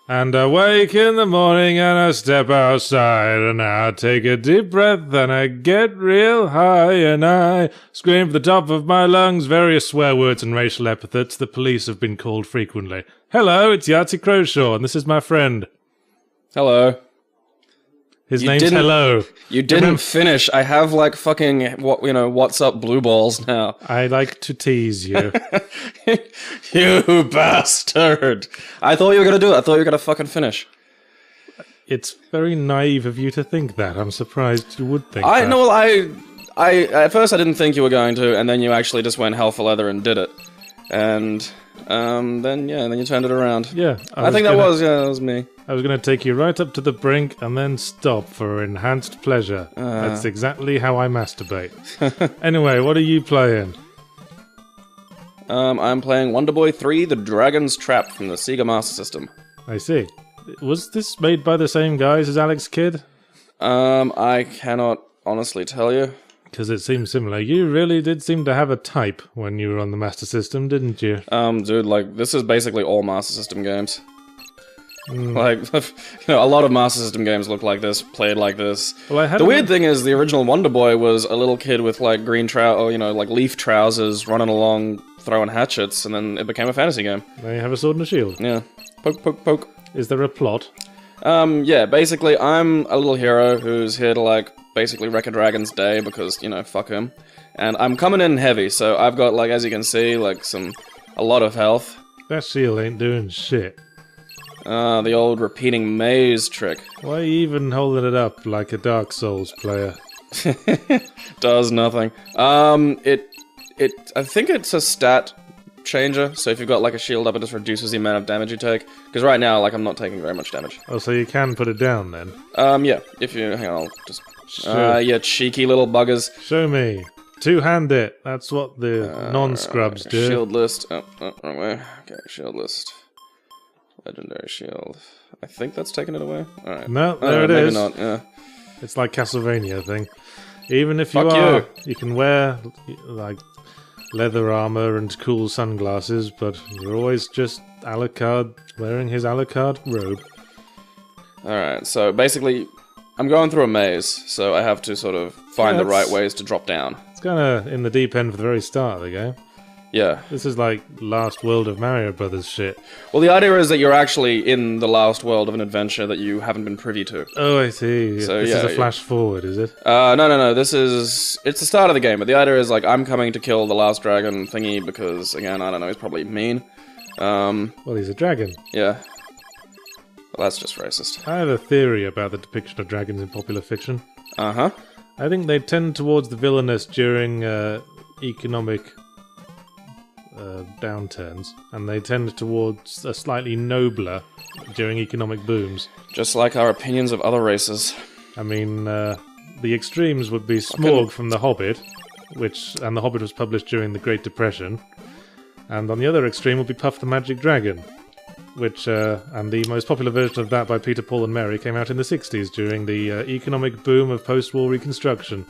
And I wake in the morning and I step outside and I take a deep breath and I get real high and I scream from the top of my lungs various swear words and racial epithets the police have been called frequently. Hello, it's Yahtzee Crowshaw and this is my friend. Hello. His name's Hello. You didn't finish. I have like fucking what's up blue balls now. I like to tease you. You bastard. I thought you were gonna do it. I thought you were gonna fucking finish. It's very naive of you to think that. I'm surprised you would think that. No, I at first I didn't think you were going to, and then you actually just went hell for leather and did it. And then you turned it around. Yeah. I think that was me. I was going to take you right up to the brink and then stop for enhanced pleasure. That's exactly how I masturbate. Anyway, what are you playing? I'm playing Wonderboy 3: The Dragon's Trap from the Sega Master System. I see. Was this made by the same guys as Alex Kidd? I cannot honestly tell you. Because it seems similar. You really did seem to have a type when you were on the Master System, didn't you? Dude, like, this is basically all Master System games. Like, a lot of Master System games look like this, played like this. Well, the weird thing is, the original Wonderboy was a little kid with, like, green like leaf trousers, running along, throwing hatchets, and then it became a fantasy game. They have a sword and a shield. Yeah. Poke, poke, poke. Is there a plot? Yeah, basically, I'm a little hero who's here to, like, basically wreck a dragon's day, because, fuck him. And I'm coming in heavy, so I've got, like, as you can see, like, a lot of health. That shield ain't doing shit. The old repeating maze trick. Why are you even holding it up like a Dark Souls player? Does nothing. I think it's a stat changer, so if you've got, like, a shield up, it just reduces the amount of damage you take. Because right now, like, I'm not taking very much damage. Oh, so you can put it down, then? Yeah, if you... Hang on, I'll just... Sure. You cheeky little buggers. Show me. Two-hand it. That's what the non-scrubs do. Shield list. Oh, wrong way. Okay, shield list. Legendary shield. I think that's taking it away. Alright. No, there it is. Maybe not, yeah. It's like Castlevania thing. Even if you can wear, like, leather armor and cool sunglasses, but you're always just Alucard wearing his Alucard robe. Alright, so basically, I'm going through a maze, so I have to sort of find the right ways to drop down. It's kind of in the deep end for the very start of the game. Yeah. This is like Last World of Mario Brothers shit. Well, the idea is that you're actually in the last world of an adventure that you haven't been privy to. Oh, I see. So, this is a flash forward, is it? No. It's the start of the game, but the idea is, like, I'm coming to kill the last dragon thingy because, again, I don't know, he's probably mean. Well, he's a dragon. Yeah. Well, that's just racist. I have a theory about the depiction of dragons in popular fiction. Uh-huh. I think they tend towards the villainous during economic downturns, and they tend towards a slightly nobler during economic booms. Just like our opinions of other races. I mean, the extremes would be Smaug from The Hobbit, and The Hobbit was published during the Great Depression, and on the other extreme would be Puff the Magic Dragon, and the most popular version of that by Peter, Paul and Mary came out in the 60s during the economic boom of post-war reconstruction.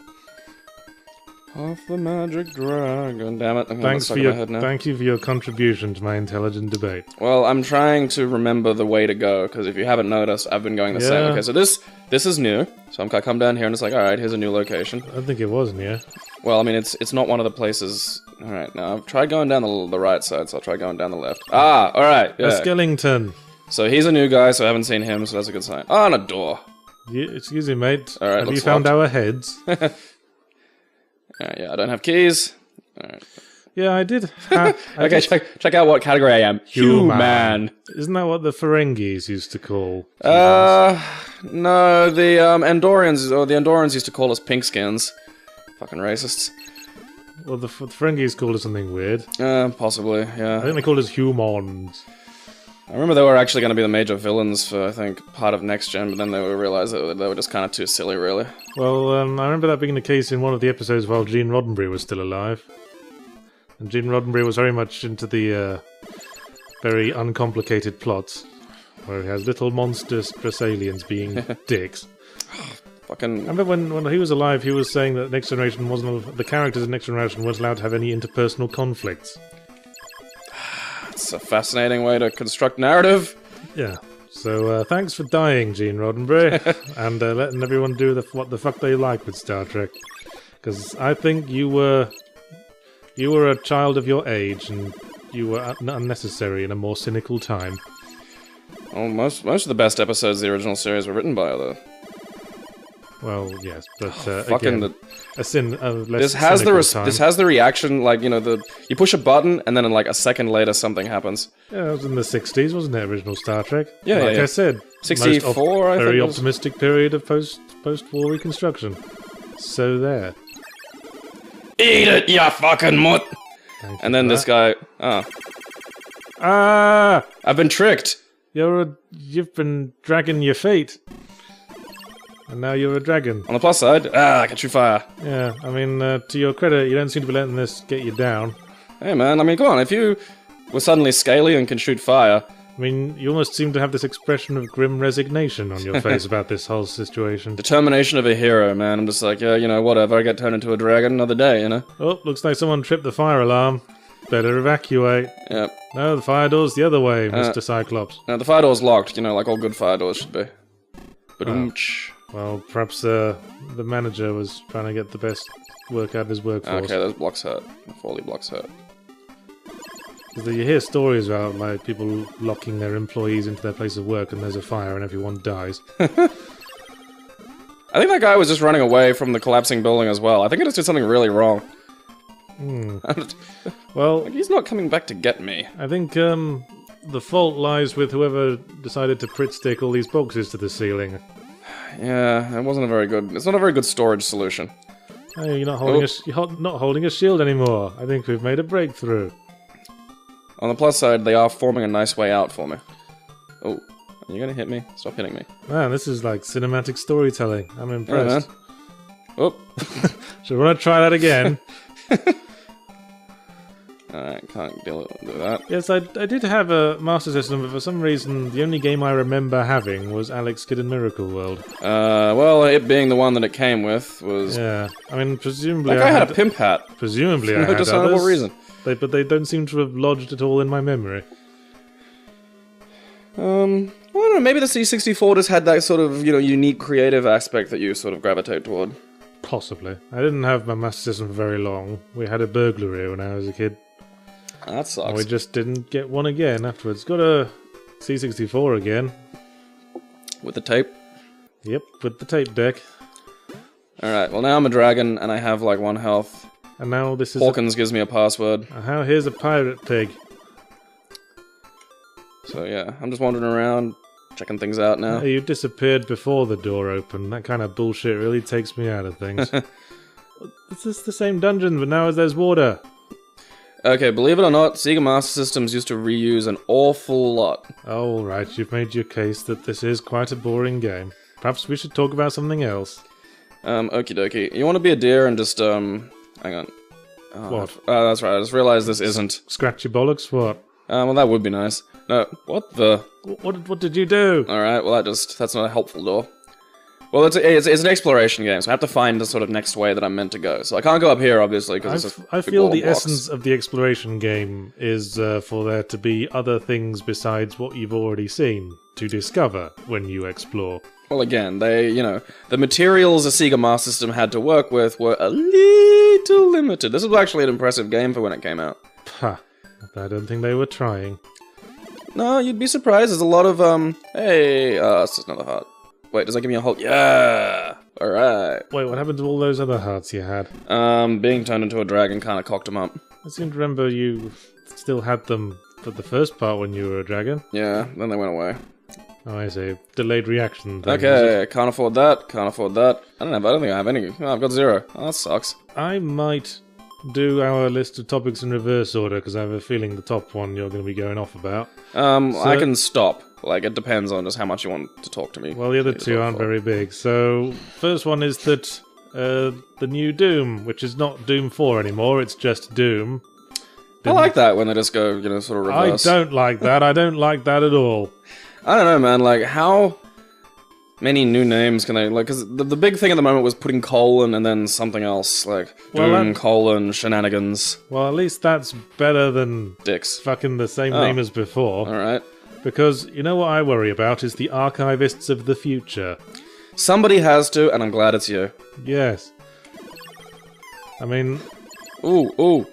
Puff the Magic Dragon, damn it. Thank you for your contribution to my intelligent debate. Well, I'm trying to remember the way to go, because if you haven't noticed, I've been going the same. Okay, so this is new, so I come down here and it's like, alright, here's a new location. I think it was new. Well, I mean, it's not one of the places... Alright, now I've tried going down the right side, so I'll try going down the left. Ah, alright, yeah. A Skellington. So he's a new guy, so I haven't seen him, so that's a good sign. Ah, and a door. Excuse me, mate. All right, have you found our heads? Yeah, I don't have keys. Alright. Yeah, I did. Okay, check out what category I am. Human. Isn't that what the Ferengis used to call humans? No, the Andorians used to call us pinkskins. Fucking racists. Well, the Ferengis called us something weird. Possibly, yeah. I think they called us humans. I remember they were actually going to be the major villains for, I think, part of Next Gen, but then they realized that they were just kind of too silly, really. Well, I remember that being the case in one of the episodes while Gene Roddenberry was still alive. And Gene Roddenberry was very much into the very uncomplicated plots, where he has little monstrous aliens being dicks. Fucking... I remember when he was alive, he was saying that Next Generation the characters in Next Generation weren't allowed to have any interpersonal conflicts. It's a fascinating way to construct narrative. Yeah. So thanks for dying, Gene Roddenberry, and letting everyone do what the fuck they like with Star Trek. Because I think you were a child of your age, and you were unnecessary in a more cynical time. Well, most of the best episodes of the original series were written by other. Well, yes, but fucking again, less this has the reaction, like, you know, you push a button and then in like a second later something happens. Yeah, it was in the 60s, wasn't it? Original Star Trek. Yeah, like yeah. I said, 64. I think very optimistic period of post-war reconstruction. So there. Eat it, you fucking mutt! And then this guy. I've been tricked. You've been dragging your feet. And now you're a dragon. On the plus side, I can shoot fire. Yeah, I mean, to your credit, you don't seem to be letting this get you down. Hey man, I mean, come on, if you were suddenly scaly and can shoot fire... I mean, you almost seem to have this expression of grim resignation on your face about this whole situation. Determination of a hero, man. I'm just like, yeah, you know, whatever, I get turned into a dragon another day, you know? Oh, looks like someone tripped the fire alarm. Better evacuate. Yep. No, the fire door's the other way, Mr. Cyclops. No, the fire door's locked, you know, like all good fire doors should be. Ba-doom-tsh. Well, perhaps the manager was trying to get the best work out of his workforce. Okay, those blocks hurt. The 4 blocks hurt. You hear stories about like people locking their employees into their place of work and there's a fire and everyone dies. I think that guy was just running away from the collapsing building as well. I think I just did something really wrong. Well, like, he's not coming back to get me. I think the fault lies with whoever decided to Pritt stick all these boxes to the ceiling. Yeah, it wasn't a very good... It's not a very good storage solution. Hey, you're not holding a shield anymore. I think we've made a breakthrough. On the plus side, they are forming a nice way out for me. Oh, are you gonna hit me? Stop hitting me. Man, this is like cinematic storytelling. I'm impressed. Yeah, man. Oh. So we want to try that again. Alright, can't deal with that. Yes, I did have a Master System, but for some reason, the only game I remember having was Alex Kidd in Miracle World. Well, it being the one that it came with was... Yeah, I mean, presumably that guy had a pimp hat. Presumably I had no discernible reason. But they don't seem to have lodged at all in my memory. I don't know, maybe the C64 just had that sort of, you know, unique creative aspect that you sort of gravitate toward. Possibly. I didn't have my Master System for very long. We had a burglary when I was a kid. That sucks. And we just didn't get one again afterwards. Got a C64 again. With the tape? Yep, with the tape deck. Alright, well now I'm a dragon and I have like 1 health. And now this is Hawkins gives me a password. Here's a pirate pig. So yeah, I'm just wandering around, checking things out now. Hey, you disappeared before the door opened. That kind of bullshit really takes me out of things. It's just the same dungeon, but now there's water. Okay, believe it or not, Sega Master Systems used to reuse an awful lot. Oh, right, you've made your case that this is quite a boring game. Perhaps we should talk about something else. Okie dokie. You want to be a deer and just, hang on. What? That's right, I just realized this isn't. Scratchy bollocks, what? Well, that would be nice. No, what the? What did you do? Alright, well, that's not a helpful door. Well, it's an exploration game, so I have to find the sort of next way that I'm meant to go. So I can't go up here, obviously, because I feel the essence of the exploration game is for there to be other things besides what you've already seen to discover when you explore. Well, again, the materials a Sega Master System had to work with were a little limited. This was actually an impressive game for when it came out. Ha! I don't think they were trying. No, you'd be surprised. There's a lot of, hey, it's just another heart. Wait, does that give me a whole... Yeah! Alright. Wait, what happened to all those other hearts you had? Being turned into a dragon kind of cocked them up. I seem to remember you still had them for the first part when you were a dragon. Yeah, then they went away. Oh, I see. Delayed reaction thing. Okay, can't afford that, can't afford that. I don't think I have any. Oh, I've got 0. Oh, that sucks. I might do our list of topics in reverse order, because I have a feeling the top one you're going to be going off about. I can stop. Like, it depends on just how much you want to talk to me. Well, the other two aren't very big. So, first one is that the new Doom, which is not Doom 4 anymore, it's just Doom. I like that when they just go, you know, sort of reverse. I don't like that. I don't like that at all. I don't know, man. Like, how many new names can they... Like, because the big thing at the moment was putting colon and then something else. Like, Doom, colon, shenanigans. Well, at least that's better than... Dicks. Fucking the same name as before. Alright. Because you know what I worry about is the archivists of the future. Somebody has to, and I'm glad it's you. Yes. I mean... Ooh.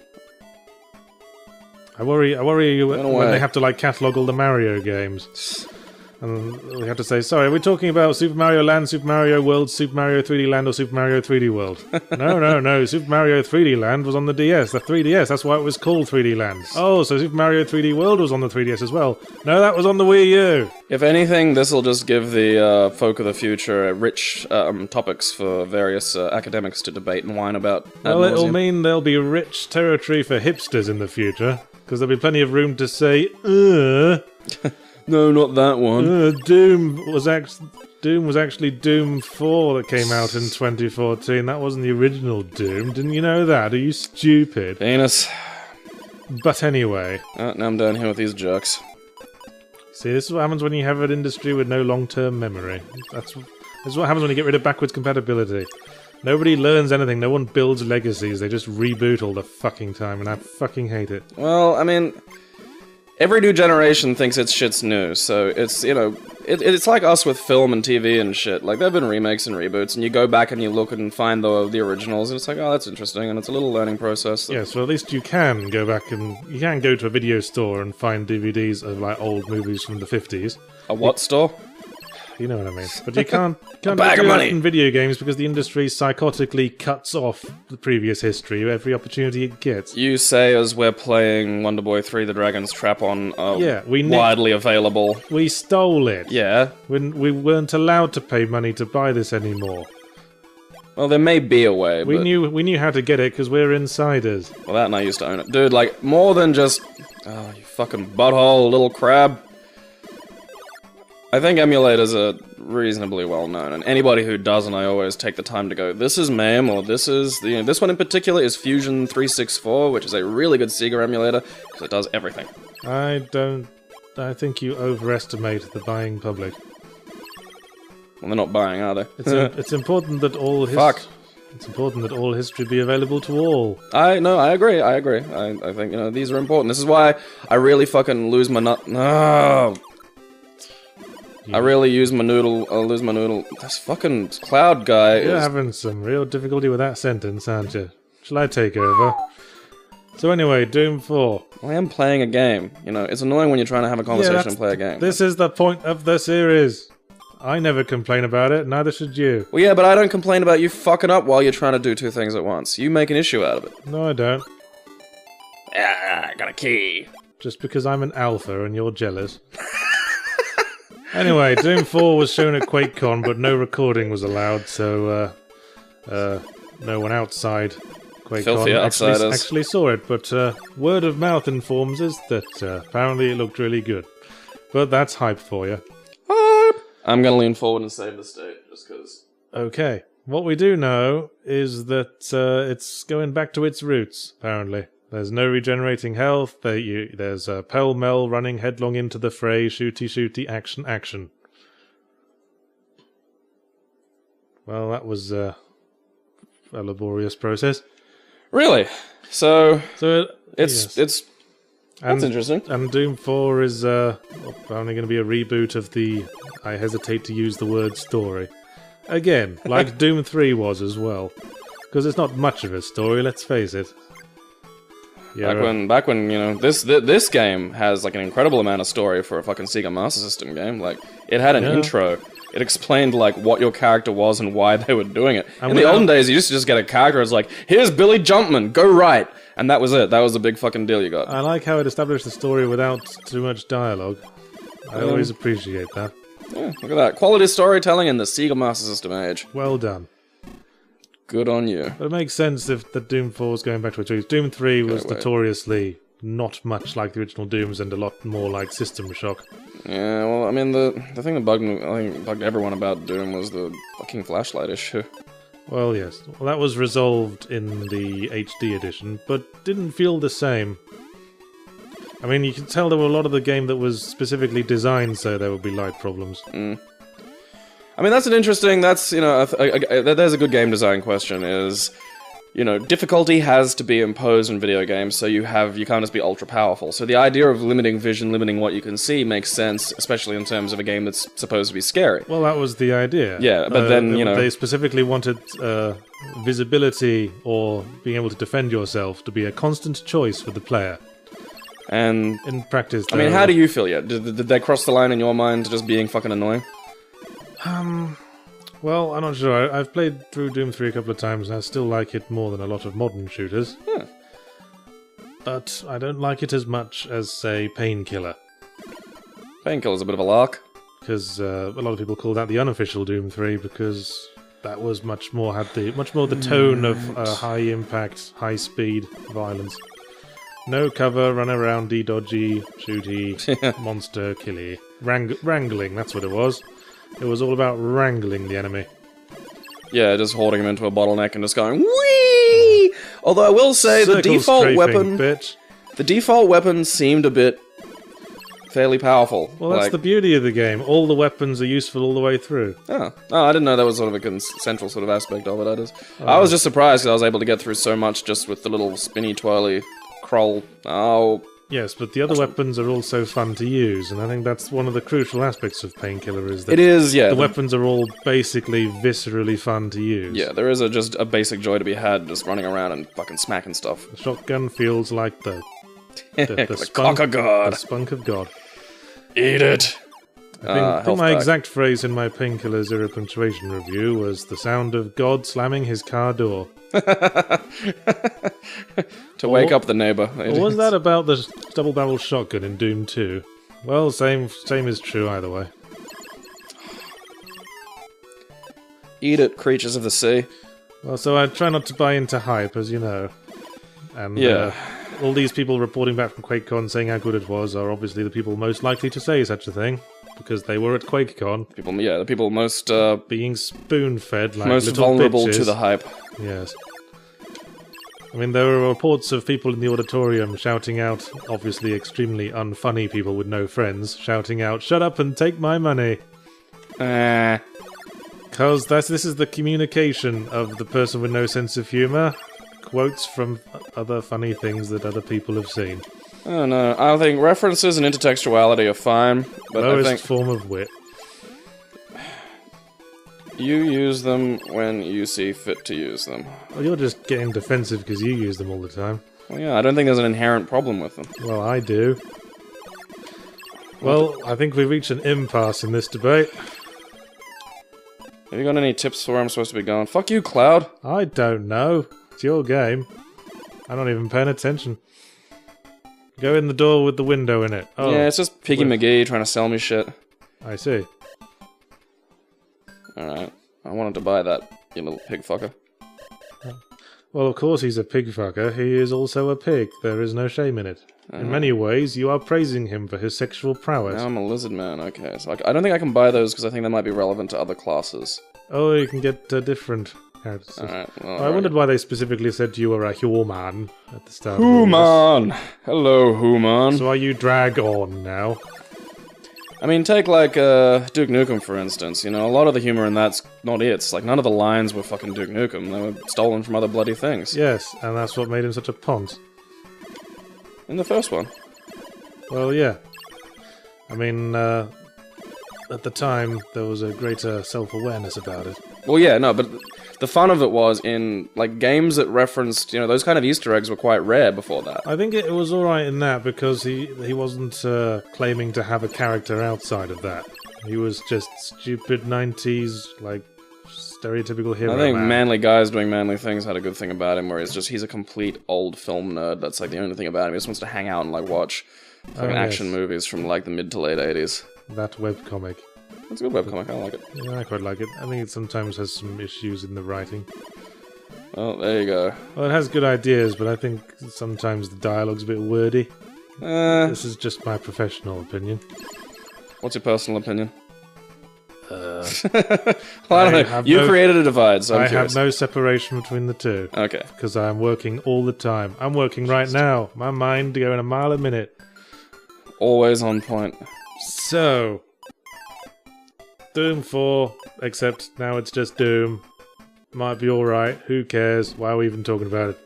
I worry when they have to, like, catalogue all the Mario games. And we have to say, sorry, are we talking about Super Mario Land, Super Mario World, Super Mario 3D Land, or Super Mario 3D World? No. Super Mario 3D Land was on the DS. The 3DS, that's why it was called 3D Land. Oh, so Super Mario 3D World was on the 3DS as well. No, that was on the Wii U. If anything, this will just give the folk of the future rich topics for various academics to debate and whine about. Well, it'll mean there'll be rich territory for hipsters in the future, because there'll be plenty of room to say, No, not that one. Doom was actually Doom 4 that came out in 2014. That wasn't the original Doom. Didn't you know that? Are you stupid? Penis. But anyway. Now I'm down here with these jerks. See, this is what happens when you have an industry with no long-term memory. That's what happens when you get rid of backwards compatibility. Nobody learns anything. No one builds legacies. They just reboot all the fucking time, and I fucking hate it. Well, I mean... Every new generation thinks its shit's new, so it's, you know, it's like us with film and TV and shit. Like, there have been remakes and reboots, and you go back and you look and find the originals, and it's like, oh, that's interesting, and it's a little learning process. Yes, well, at least you can go back and... You can go to a video store and find DVDs of, like, old movies from the 50s. A what store? You know what I mean. But you can't a bag of money in video games because the industry psychotically cuts off the previous history every opportunity it gets. You say as we're playing Wonderboy 3 The Dragon's Trap on widely available... We stole it. Yeah. We weren't allowed to pay money to buy this anymore. Well, there may be a way, We knew how to get it because we're insiders. Well, that and I used to own it. Dude, like, more than just... Oh, you fucking butthole, little crab. I think emulators are reasonably well known, and anybody who doesn't, I always take the time to go, this is MAME, or this is, this one in particular is Fusion 364, which is a really good Sega emulator, because it does everything. I think you overestimate the buying public. Well, they're not buying, are they? It's important that all It's important that all history be available to all. I agree. I think, these are important. This is why I really fucking lose my nut. No! I really lose my noodle. This fucking cloud guy You're having some real difficulty with that sentence, aren't you? Shall I take over? So anyway, Doom 4. I am playing a game. It's annoying when you're trying to have a conversation and play a game. This is the point of the series. I never complain about it, neither should you. Well, yeah, but I don't complain about you fucking up while you're trying to do two things at once. You make an issue out of it. No, I don't. I got a key. Just because I'm an alpha and you're jealous. Anyway, Doom 4 was shown at QuakeCon, but no recording was allowed, so no one outside QuakeCon actually saw it. But word of mouth informs us that apparently it looked really good. But that's hype for you. Hype! I'm going to lean forward and save the state, just because. Okay. What we do know is that it's going back to its roots, apparently. There's no regenerating health, there's a pell-mell running headlong into the fray, shooty, action. Well, that was a laborious process. Really? So it's that's interesting. And Doom 4 is apparently going to be a reboot of the, I hesitate to use the word story. Again, like Doom 3 was as well. Because it's not much of a story, let's face it. Yeah, back when this game has like an incredible amount of story for a fucking Sega Master System game. Like, it had an intro. It explained like what your character was and why they were doing it. In the olden days, you used to just get a character. It's like, here's Billy Jumpman, go right, and that was it. That was the big fucking deal you got. I like how it established the story without too much dialogue. I always appreciate that. Yeah, look at that quality storytelling in the Sega Master System age. Well done. Good on you. But it makes sense if the Doom 4 is going back to its roots. Doom 3 was notoriously not much like the original Dooms and a lot more like System Shock. Yeah, well, I mean, the thing that bugged everyone about Doom was the fucking flashlight issue. Well, yes. Well, that was resolved in the HD edition, but didn't feel the same. I mean, you can tell there were a lot of the game that was specifically designed so there would be light problems. I mean, that's an interesting, there's a good game design question, is you know, difficulty has to be imposed in video games, so you can't just be ultra powerful. So the idea of limiting vision, limiting what you can see, makes sense, especially in terms of a game that's supposed to be scary. Well, that was the idea. Yeah, but then, you know... They specifically wanted visibility or being able to defend yourself to be a constant choice for the player. And... in practice, I mean, how do you feel yet? Did they cross the line in your mind to just being fucking annoying? Well, I'm not sure. I've played through Doom 3 a couple of times, and I still like it more than a lot of modern shooters. Huh. But I don't like it as much as, say, Painkiller. Painkiller's a bit of a lark. Because a lot of people call that the unofficial Doom 3, because that was much more the tone of high impact, high speed violence. No cover, run around, dodgy, shooty, monster, killy. Wrangling, that's what it was. It was all about wrangling the enemy. Yeah, just hoarding him into a bottleneck and just going whee. Although I will say the default weapon, bitch. The default weapon seemed a bit fairly powerful. Well, that's the beauty of the game. All the weapons are useful all the way through. Oh, I didn't know that was sort of a central sort of aspect of it. I was just surprised because I was able to get through so much just with the little spinny twirly crawl. Oh. Yes, but the other weapons are also fun to use, and I think that's one of the crucial aspects of Painkiller is that the weapons are all basically viscerally fun to use. Yeah, there is just a basic joy to be had just running around and fucking smacking stuff. The shotgun feels like the cock of God. The spunk of God. Eat it! I think my exact phrase in my Painkiller Zero Punctuation review was the sound of God slamming his car door. To wake up the neighbor. Or was that about the double-barrel shotgun in Doom 2? Well, same is true either way. Eat it, creatures of the sea. Well, so I try not to buy into hype, as you know. And all these people reporting back from QuakeCon saying how good it was are obviously the people most likely to say such a thing. Because they were at QuakeCon. The people most... being spoon-fed like most little vulnerable bitches. to the hype. Yes. I mean, there were reports of people in the auditorium shouting out, obviously extremely unfunny people with no friends, shouting out, "Shut up and take my money!" Because this is the communication of the person with no sense of humour. Quotes from other funny things that other people have seen. Oh no, I think references and intertextuality are fine, but Lowest I think... form of wit. You use them when you see fit to use them. Well, you're just getting defensive because you use them all the time. Well, yeah, I don't think there's an inherent problem with them. Well, I do. Well, I think we've reached an impasse in this debate. Have you got any tips for where I'm supposed to be going? Fuck you, Cloud! I don't know. It's your game. I'm not even paying attention. Go in the door with the window in it. Oh, yeah, it's just Piggy McGee trying to sell me shit. I see. Alright. I wanted to buy that, you little pig fucker. Well, of course he's a pig fucker. He is also a pig. There is no shame in it. In many ways, you are praising him for his sexual prowess. Now I'm a lizard man, okay. So I don't think I can buy those because I think they might be relevant to other classes. Oh, you can get different characters. Alright, I wondered why they specifically said you were a human at the start. Human! Hello, human. So are you Dragon now? I mean, take like Duke Nukem for instance, you know, a lot of the humor in that's not it. It's like none of the lines were fucking Duke Nukem, they were stolen from other bloody things. Yes, and that's what made him such a pont. In the first one. Well, yeah. I mean, at the time, there was a greater self-awareness about it. Well, yeah, no, but the fun of it was in, like, games that referenced, you know, those kind of Easter eggs were quite rare before that. I think it was alright in that because he wasn't claiming to have a character outside of that. He was just stupid 90s, like, stereotypical hero. I think man. manly guys doing manly things had a good thing about him, where he's a complete old film nerd. That's, like, the only thing about him. He just wants to hang out and, like, watch fucking action movies from, like, the mid to late 80s. That webcomic. It's a good webcomic, I like it. Yeah, I quite like it. I think it sometimes has some issues in the writing. Oh, there you go. Well, it has good ideas, but I think sometimes the dialogue's a bit wordy. This is just my professional opinion. What's your personal opinion? Well, I don't know. You created a divide, so I'm curious. I have no separation between the two. Okay. Because I'm working all the time. I'm working right now. My mind going a mile a minute. Always on point. So... Doom 4, except now it's just Doom. might be alright. Who cares? Why are we even talking about it?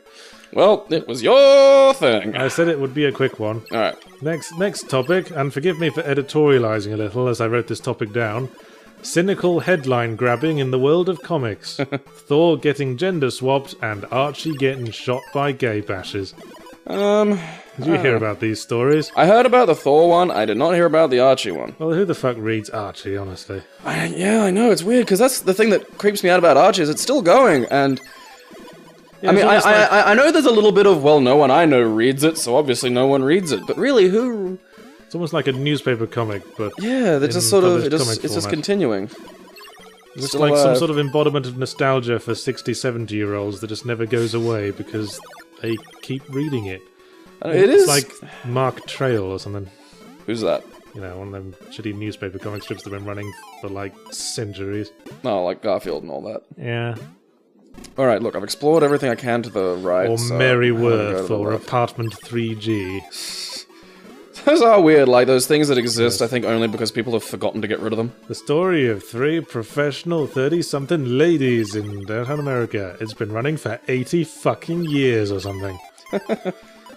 Well, it was your thing. I said it would be a quick one. Alright. Next topic, and forgive me for editorializing a little as I wrote this topic down. Cynical headline grabbing in the world of comics. Thor getting gender swapped and Archie getting shot by gay bashers. Did you hear about these stories? I heard about the Thor one, I did not hear about the Archie one. Well, who the fuck reads Archie, honestly? Yeah, I know, it's weird, because that's the thing that creeps me out about Archie, is it's still going, and... Yeah, I mean, I know there's a little bit of, well, no one I know reads it, so obviously no one reads it, but really, who... It's almost like a newspaper comic, but... Yeah, they're just sort of, it's just continuing. It's like some sort of embodiment of nostalgia for 60, 70-year-olds that just never goes away because they keep reading it. It's like Mark Trail or something. Who's that? You know, one of them shitty newspaper comic strips that have been running for, like, centuries. Oh, like Garfield and all that. Yeah. Alright, look, I've explored everything I can to the right, Or so Maryworth, or Apartment 3G. Those are weird, like those things that exist, I think, only because people have forgotten to get rid of them. The story of 3 professional 30-something ladies in downtown America. It's been running for 80 fucking years or something.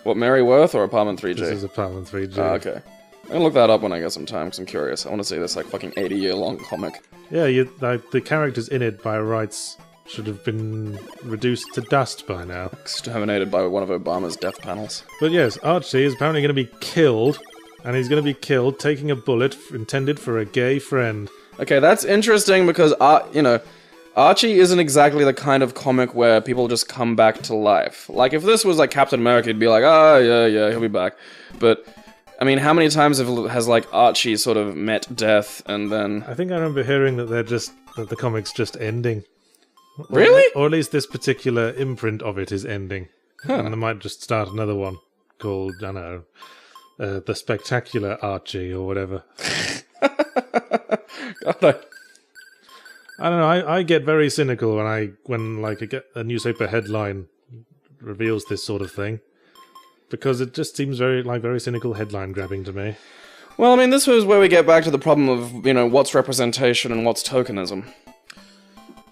What, Maryworth or Apartment 3G? This is Apartment 3G. Ah, okay. I'm gonna look that up when I get some time, because I'm curious. I want to see this, like, fucking 80-year-long comic. Yeah, the characters in it, by rights, should have been reduced to dust by now. Exterminated by one of Obama's death panels. But yes, Archie is apparently going to be killed, and he's going to be killed taking a bullet intended for a gay friend. Okay, that's interesting because, you know, Archie isn't exactly the kind of comic where people just come back to life. Like, if this was like Captain America, you'd be like, oh, yeah, he'll be back. But, I mean, how many times has, like, Archie sort of met death and then... I think I remember hearing that that the comic's just ending. Really? Or at least this particular imprint of it is ending. Huh. And they might just start another one called, I don't know, The Spectacular Archie or whatever. God, I don't know, I get very cynical when a newspaper headline reveals this sort of thing. Because it just seems very cynical headline grabbing to me. Well, I mean, this was where we get back to the problem of, you know, what's representation and what's tokenism.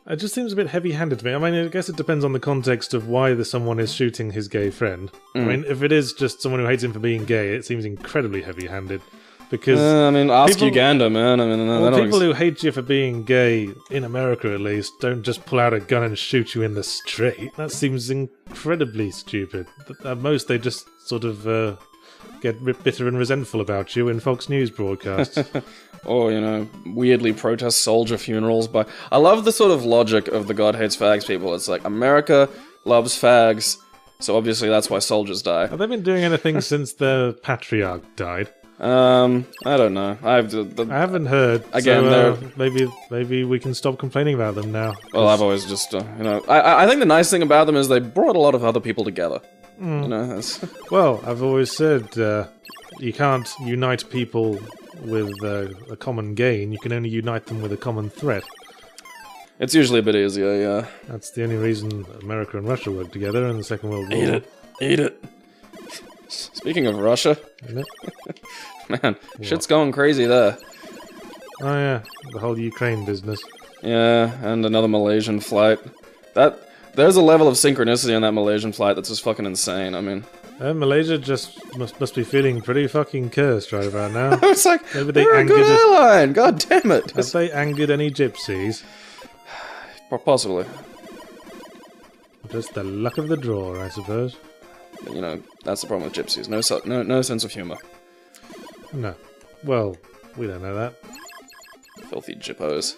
It just seems a bit heavy-handed to me. I mean, I guess it depends on the context of why someone is shooting his gay friend. I mean, if it is just someone who hates him for being gay, it seems incredibly heavy-handed. Because I mean, ask Uganda, man. I mean, people who hate you for being gay, in America at least, don't just pull out a gun and shoot you in the street. That seems incredibly stupid. At most, they just sort of get bitter and resentful about you in Fox News broadcasts. Or, you know, weirdly protest soldier funerals. But I love the sort of logic of the God Hates Fags people. It's like, America loves fags, so obviously that's why soldiers die. Have they been doing anything since the patriarch died? I don't know. I haven't heard. Again, so, maybe we can stop complaining about them now. Well, I've always just, you know... I think the nice thing about them is they brought a lot of other people together. You know, Well, I've always said you can't unite people with a common gain, you can only unite them with a common threat. It's usually a bit easier, yeah. That's the only reason America and Russia worked together in the Second World War. Eat it. Speaking of Russia... Man, shit's going crazy there. Oh yeah, the whole Ukraine business. Yeah, and another Malaysian flight. There's a level of synchronicity on that Malaysian flight that's just fucking insane, I mean... Malaysia just must be feeling pretty fucking cursed right about now. It's like, maybe they're a good airline, god damn it! Have they angered any gypsies? Possibly. Just the luck of the draw, I suppose. You know, that's the problem with gypsies. No sense of humor. No. Well, we don't know that. Filthy jippos.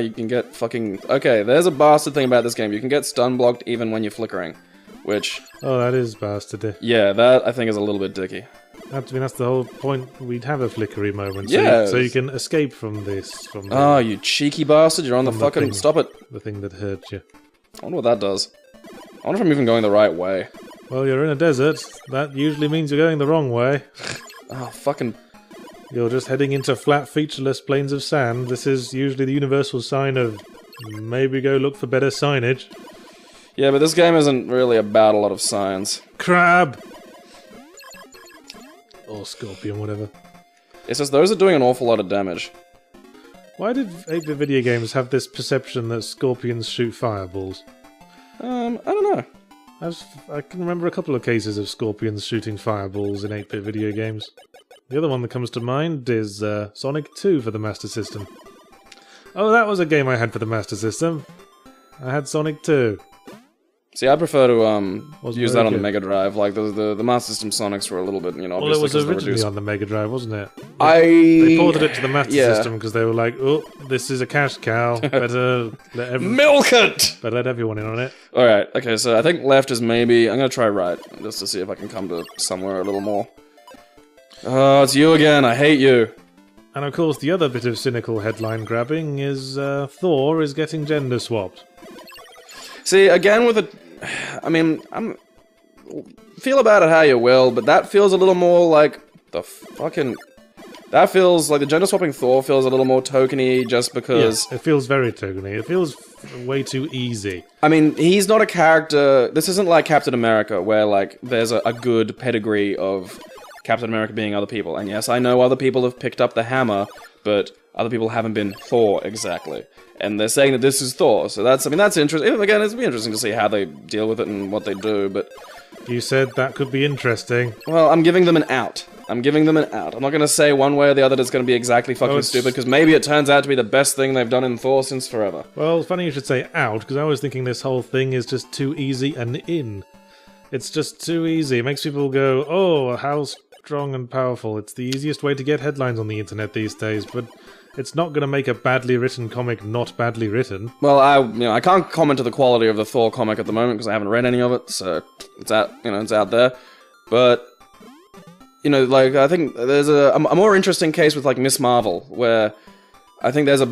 You can get fucking... Okay, there's a bastard thing about this game. You can get stun blocked even when you're flickering. Which... Oh, that is bastardy. Yeah, that I think is a little bit dicky. That's the whole point. We'd have a flickery moment. Yeah. So you can escape from this. Oh, you cheeky bastard. You're on the fucking... Stop it. The thing that hurt you. I wonder what that does. I wonder if I'm even going the right way. Well, you're in a desert. That usually means you're going the wrong way. Oh, fucking... You're just heading into flat, featureless plains of sand. This is usually the universal sign of maybe go look for better signage. Yeah, but this game isn't really about a lot of signs. Crab! Or scorpion, whatever. It says those are doing an awful lot of damage. Why did 8-bit video games have this perception that scorpions shoot fireballs? I don't know. I can remember a couple of cases of scorpions shooting fireballs in 8-bit video games. The other one that comes to mind is Sonic 2 for the Master System. Oh, that was a game I had for the Master System. I had Sonic 2. See, I prefer to use that on the good. Mega Drive. Like the Master System Sonics were a little bit, you know, Well, it obviously was 'cause they're originally reduced. on the Mega Drive, wasn't it? They They ported it to the Master yeah. System because they were like, oh, this is a cash cow. Better Milk it! better let everyone in on it. Alright, okay, so I think left is maybe... I'm gonna try right, just to see if I can come to somewhere a little more. Oh, it's you again, I hate you. And of course, the other bit of cynical headline grabbing is Thor is getting gender swapped. See, again with a... I mean, feel about it how you will, but that feels a little more like the fucking... That feels like the gender swapping Thor feels a little more tokeny just because... Yes, it feels very tokeny. It feels way too easy. I mean, he's not a character... This isn't like Captain America, where, like, there's a good pedigree of Captain America being other people. And yes, I know other people have picked up the hammer, but other people haven't been Thor, exactly. And they're saying that this is Thor, so that's... I mean, that's interesting. Again, it'll be interesting to see how they deal with it and what they do, but... You said that could be interesting. Well, I'm giving them an out. I'm giving them an out. I'm not going to say one way or the other that's going to be exactly fucking stupid, because maybe it turns out to be the best thing they've done in Thor since forever. Well, funny you should say out, because I was thinking this whole thing is just too easy and in. It's just too easy. It makes people go, oh, how strong and powerful. It's the easiest way to get headlines on the internet these days, but it's not going to make a badly written comic not badly written. Well, I can't comment to the quality of the Thor comic at the moment because I haven't read any of it, so it's out, it's out there. But like I think there's a more interesting case with like Miss Marvel, where I think there's a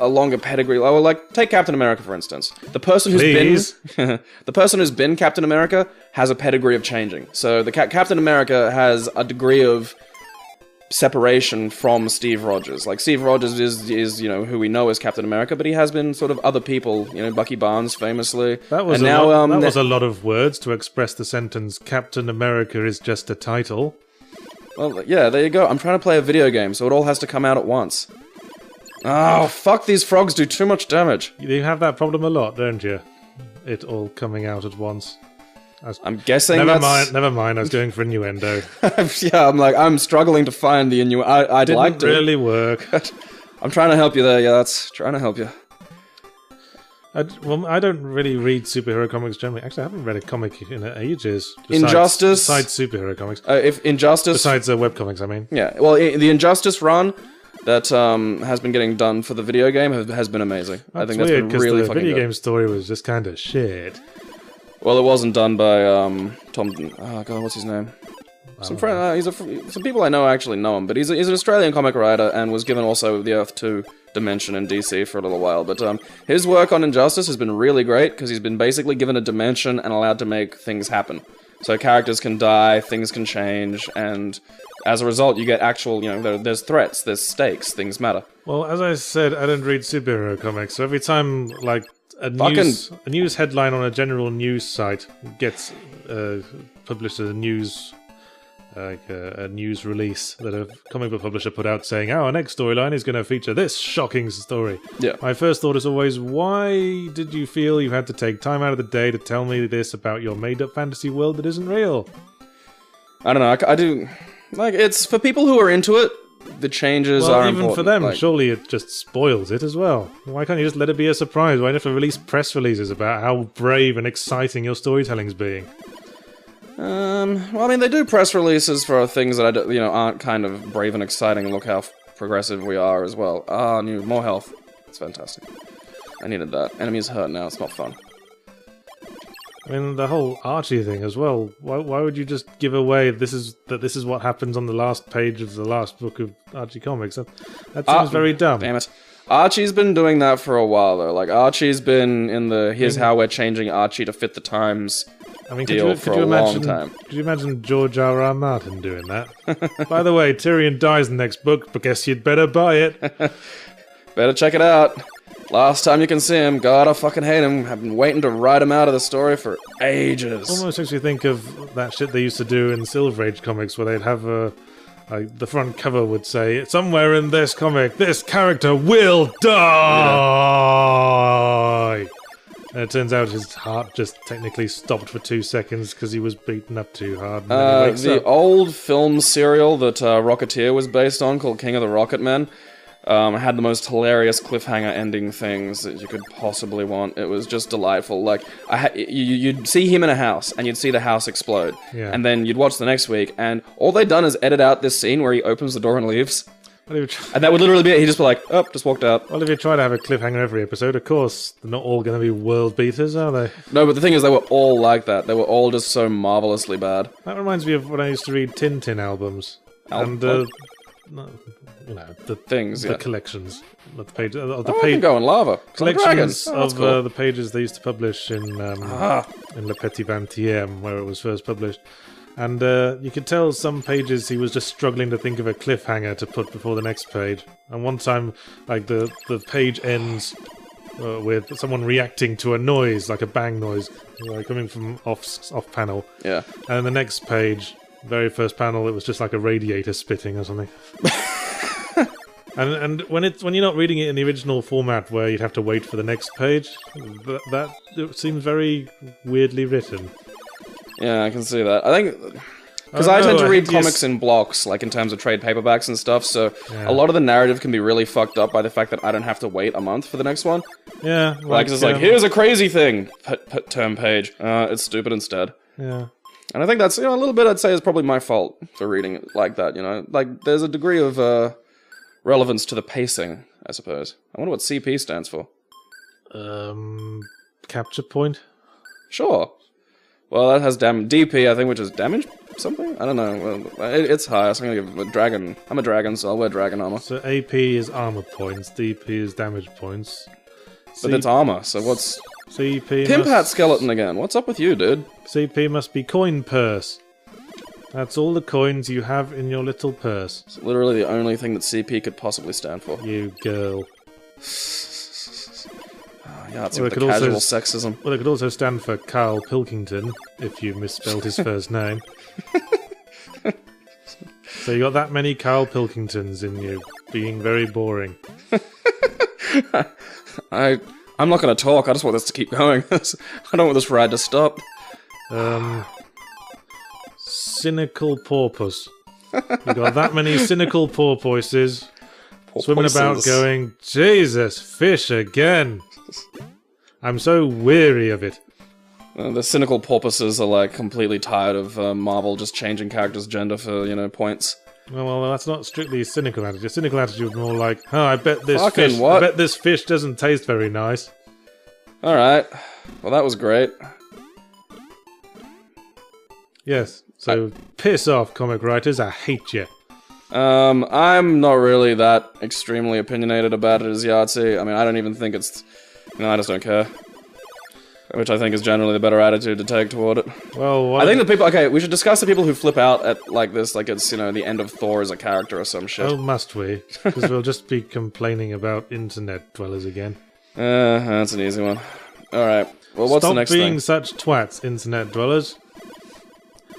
longer pedigree. Oh, well, like take Captain America for instance. The person who's been Captain America has a pedigree of changing. So the Captain America has a degree of separation from Steve Rogers. Like Steve Rogers is who we know as Captain America, but he has been sort of other people. Bucky Barnes famously. That was was a lot of words to express the sentence "Captain America is just a title." Well, yeah, there you go. I'm trying to play a video game, so it all has to come out at once. Oh, fuck, these frogs do too much damage. You have that problem a lot, don't you? It all coming out at once. I'm guessing Never mind, I was going for innuendo. Yeah, I'm struggling to find the innuendo. I'd like to. Didn't really work. I'm trying to help you there, yeah, trying to help you. I don't really read superhero comics generally. Actually, I haven't read a comic in ages. Injustice? Besides superhero comics. If Injustice... Besides webcomics, I mean. Yeah, well, the Injustice run that has been getting done for the video game has been amazing. I think that's weird, been really the fucking video good. game story was just kind of shit. Well, it wasn't done by Tom... Oh, God, what's his name? Some people I know actually know him, but he's an Australian comic writer and was given also the Earth 2 dimension in DC for a little while. But his work on Injustice has been really great because he's been basically given a dimension and allowed to make things happen. So characters can die, things can change, and as a result, you get actual, there's threats, there's stakes, things matter. Well, as I said, I don't read superhero comics, so every time, like, a news headline on a general news site gets published as a news release that a comic book publisher put out saying, our next storyline is going to feature this shocking story. Yeah. My first thought is always, why did you feel you had to take time out of the day to tell me this about your made-up fantasy world that isn't real? I don't know, I do... Like, it's for people who are into it, the changes are important. Well, even for them, surely it just spoils it as well. Why can't you just let it be a surprise? Why do you have to release press releases about how brave and exciting your storytelling's being? Well, I mean, they do press releases for things that aren't kind of brave and exciting. Look how progressive we are as well. More health. It's fantastic. I needed that. Enemy's hurt now. It's not fun. I mean, the whole Archie thing as well. Why would you just give away this is what happens on the last page of the last book of Archie comics? That seems very dumb. Damn it. Archie's been doing that for a while, though. Like, Archie's been in the here's how we're changing Archie to fit the times deal for a long time. Could you imagine George R.R. Martin doing that? By the way, Tyrion dies in the next book, but guess you'd better buy it. Better check it out. Last time you can see him, God, I fucking hate him. I've been waiting to write him out of the story for ages. Almost makes me think of that shit they used to do in Silver Age comics, where they'd have a Like, the front cover would say, somewhere in this comic, this character will die! And it turns out his heart just technically stopped for 2 seconds because he was beaten up too hard. And then he wakes the up. old film serial that Rocketeer was based on, called King of the Rocket Men, had the most hilarious cliffhanger ending things that you could possibly want. It was just delightful. Like, you'd see him in a house, and you'd see the house explode. Yeah. And then you'd watch the next week, and all they'd done is edit out this scene where he opens the door and leaves. And that would literally be it. He'd just be like, oh, just walked out. Well, if you try to have a cliffhanger every episode, of course, they're not all going to be world beaters, are they? No, but the thing is, they were all like that. They were all just so marvelously bad. That reminds me of when I used to read Tintin albums. The Things, the collections. The page, the can go in lava. collections Dragons. of Cool. the pages they used to publish in Le Petit Vingtième, where it was first published. And you could tell some pages he was just struggling to think of a cliffhanger to put before the next page. And one time, like, the page ends with someone reacting to a noise, like a bang noise, like coming from off panel. Yeah. And then the next page, very first panel, it was just like a radiator spitting or something. And when you're not reading it in the original format, where you'd have to wait for the next page, that it seems very weirdly written. Yeah, I can see that. I think because I tend to read comics in blocks, like in terms of trade paperbacks and stuff. So a lot of the narrative can be really fucked up by the fact that I don't have to wait a month for the next one. Yeah, like it's like, here's a crazy thing. Term page. It's stupid instead. Yeah. And I think that's, a little bit, I'd say, is probably my fault for reading it like that, Like, there's a degree of relevance to the pacing, I suppose. I wonder what CP stands for. Capture point? Sure. Well, that has DP, I think, which is damage something? I don't know. Well, it's high, so I'm gonna give it a dragon. I'm a dragon, so I'll wear dragon armor. So AP is armor points, DP is damage points. But it's armor, so what's... CP Pimp Hat Skeleton again. What's up with you, dude? CP must be coin purse. That's all the coins you have in your little purse. It's literally the only thing that CP could possibly stand for. You girl. Yeah, it's like the casual sexism. Well, it could also stand for Carl Pilkington, if you misspelled his first name. So you got that many Carl Pilkingtons in you, being very boring. I'm not going to talk, I just want this to keep going. I don't want this ride to stop. Cynical porpoise. You got that many cynical porpoises swimming about going, Jesus, fish again. I'm so weary of it. The cynical porpoises are like completely tired of Marvel just changing characters' gender for, points. Well, that's not strictly a cynical attitude. A cynical attitude is more like, oh, I bet this fish doesn't taste very nice. Alright. Well, that was great. Yes. So, piss off, comic writers. I hate you. I'm not really that extremely opinionated about it as Yahtzee. I mean, I don't even think it's... I just don't care. Which I think is generally the better attitude to take toward it. Well, I think the people... Okay, we should discuss the people who flip out at, like this, like it's, the end of Thor as a character or some shit. Oh, must we? Because we'll just be complaining about internet dwellers again. That's an easy one. Alright, well, what's the next thing? Stop being such twats, internet dwellers.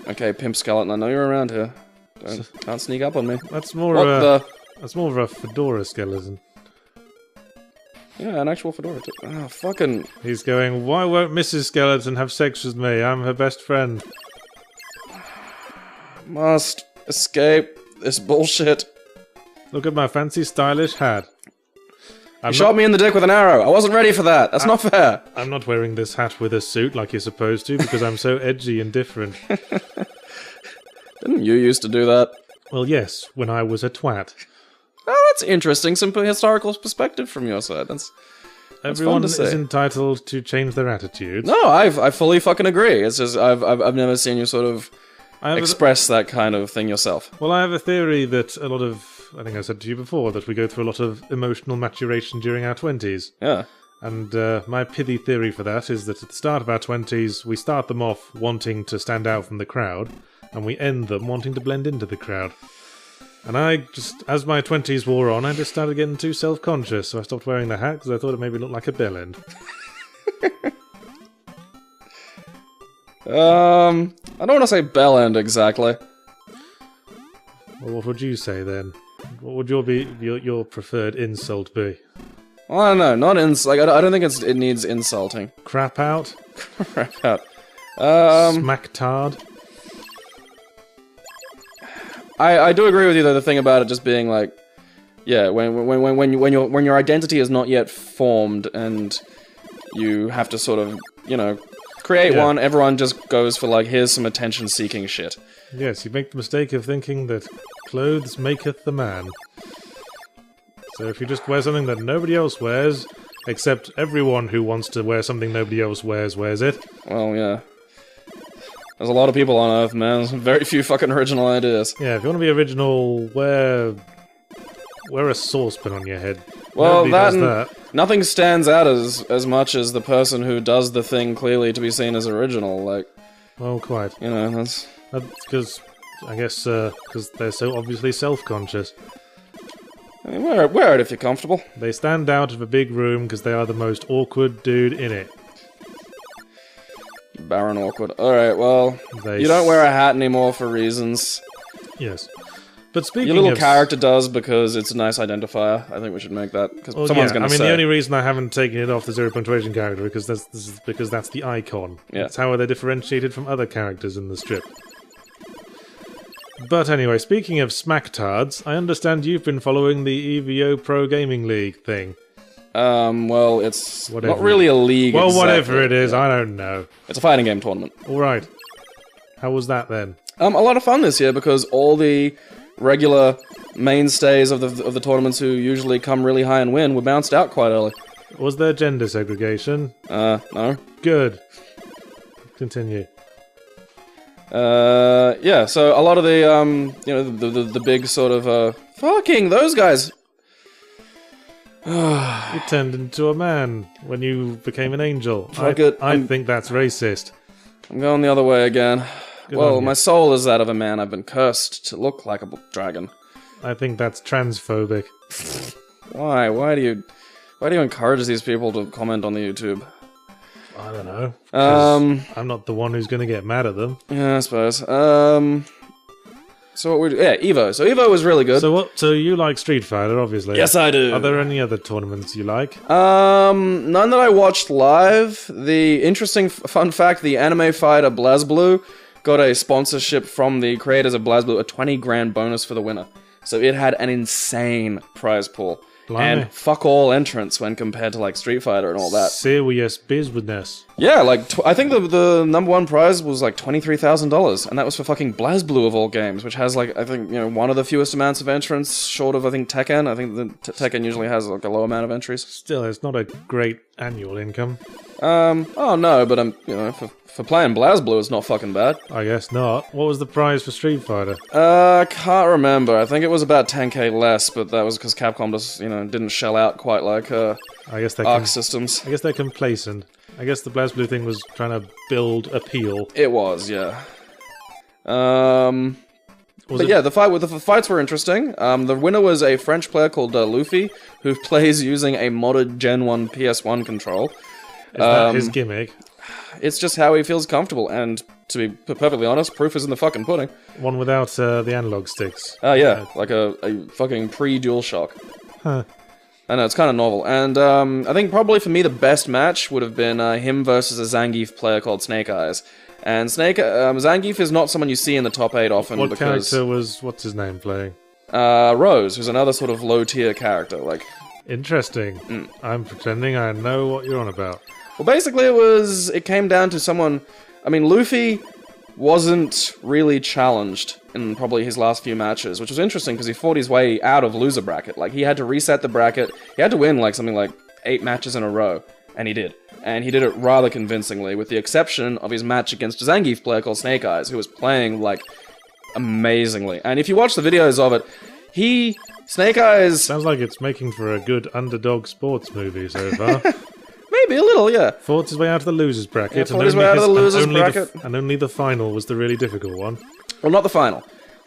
Okay, Pimp Skeleton, I know you're around here. Can't sneak up on me. That's more That's more of a fedora skeleton. Yeah, an actual fedora too. Oh, fucking... He's going, why won't Mrs. Skeleton have sex with me? I'm her best friend. Must escape this bullshit. Look at my fancy stylish hat. You shot me in the dick with an arrow. I wasn't ready for that. That's not fair. I'm not wearing this hat with a suit like you're supposed to because I'm so edgy and different. Didn't you used to do that? Well, yes, when I was a twat. Oh, that's interesting. Some historical perspective from your side. That's Everyone fun to say. is entitled to change their attitudes. No, I fully fucking agree. It's just I've never seen you sort of express that kind of thing yourself. Well, I have a theory that a lot of, I think I said to you before, that we go through a lot of emotional maturation during our 20s. Yeah. And my pithy theory for that is that at the start of our 20s, we start them off wanting to stand out from the crowd, and we end them wanting to blend into the crowd. And I just, as my 20s wore on, I just started getting too self-conscious, so I stopped wearing the hat because I thought it made me look like a bell end. I don't want to say bell end exactly. Well, what would you say then? What would your preferred insult be? Well, I don't know, not like I don't think it needs insulting. Crap out? Crap out. Smacktard? I do agree with you though. The thing about it just being like, yeah, when your identity is not yet formed and you have to sort of, you know, create one. Everyone just goes for like, here's some attention-seeking shit. Yes, you make the mistake of thinking that clothes maketh the man. So if you just wear something that nobody else wears, except everyone who wants to wear something nobody else wears it. Well, yeah. There's a lot of people on Earth, man. There's very few fucking original ideas. Yeah, if you want to be original, wear a saucepan on your head. Well, Nobody does that. Nothing stands out as much as the person who does the thing clearly to be seen as original. Like, well, quite. You know, that's because I guess because they're so obviously self-conscious. I mean, wear it if you're comfortable. They stand out of a big room because they are the most awkward dude in it. Barren awkward. Alright, well, you don't wear a hat anymore for reasons. Yes. But speaking your little character does because it's a nice identifier. I think we should make that, because someone's going to say. I mean, the only reason I haven't taken it off the zero punctuation character because that's the icon. Yeah. That's how they're differentiated from other characters in the strip. But anyway, speaking of smacktards, I understand you've been following the EVO Pro Gaming League thing. Well, it's not really a league. Well, exactly. whatever it is, I don't know. It's a fighting game tournament. Alright. How was that then? A lot of fun this year because all the regular mainstays of the tournaments who usually come really high and win were bounced out quite early. Was there gender segregation? No. Good. Continue. Yeah, so a lot of the, you know, the big sort of, fucking those guys! You turned into a man when you became an angel. Fuck it. I think that's racist. I'm going the other way again. Good well, on you. my soul is that of a man. I've been cursed to look like a dragon. I think that's transphobic. Why? Why do you encourage these people to comment on the YouTube? I don't know. 'Cause I'm not the one who's going to get mad at them. Yeah, I suppose. So what yeah, Evo. So Evo was really good. So you like Street Fighter, obviously. Yes, I do. Are there any other tournaments you like? None that I watched live. The interesting fun fact: the anime fighter BlazBlue got a sponsorship from the creators of BlazBlue, a 20 grand bonus for the winner. So it had an insane prize pool. Blimey. And fuck all entrants when compared to like Street Fighter and all that. Serious business. Yeah, like I think the number one prize was like $23,000, and that was for fucking BlazBlue of all games, which has like I think one of the fewest amounts of entrants, short of I think Tekken. I think the Tekken usually has like a low amount of entries. Still, it's not a great annual income. Oh no, but for playing BlazBlue, it's not fucking bad. I guess not. What was the prize for Street Fighter? Can't remember. I think it was about 10k less, but that was because Capcom just didn't shell out quite like I guess they Arc Systems. I guess they're complacent. I guess the BlazBlue thing was trying to build appeal. It was, yeah. Yeah, the fights were interesting. The winner was a French player called Luffy, who plays using a modded Gen 1 PS1 control. Is that his gimmick? It's just how he feels comfortable, and to be perfectly honest, proof is in the fucking pudding. One without the analog sticks. Yeah, like a fucking pre-DualShock. Huh. I know, it's kind of novel. And I think probably for me the best match would have been him versus a Zangief player called Snake Eyes. And Zangief is not someone you see in the top 8 often. What character was, what's his name, playing? Rose, who's another sort of low-tier character. Interesting. I'm pretending I know what you're on about. Well, basically it came down to someone... I mean, Luffy wasn't really challenged in probably his last few matches, which was interesting because he fought his way out of loser bracket. Like, he had to reset the bracket. He had to win, something like 8 matches in a row, and he did. And he did it rather convincingly, with the exception of his match against a Zangief player called Snake Eyes, who was playing, amazingly. And if you watch the videos of it, Snake Eyes... Sounds like it's making for a good underdog sports movie so far. Maybe a little, yeah. Fought his way out of the losers bracket. Yeah, fought his way out of the losers bracket. And only the final was the really difficult one. Well, not the final.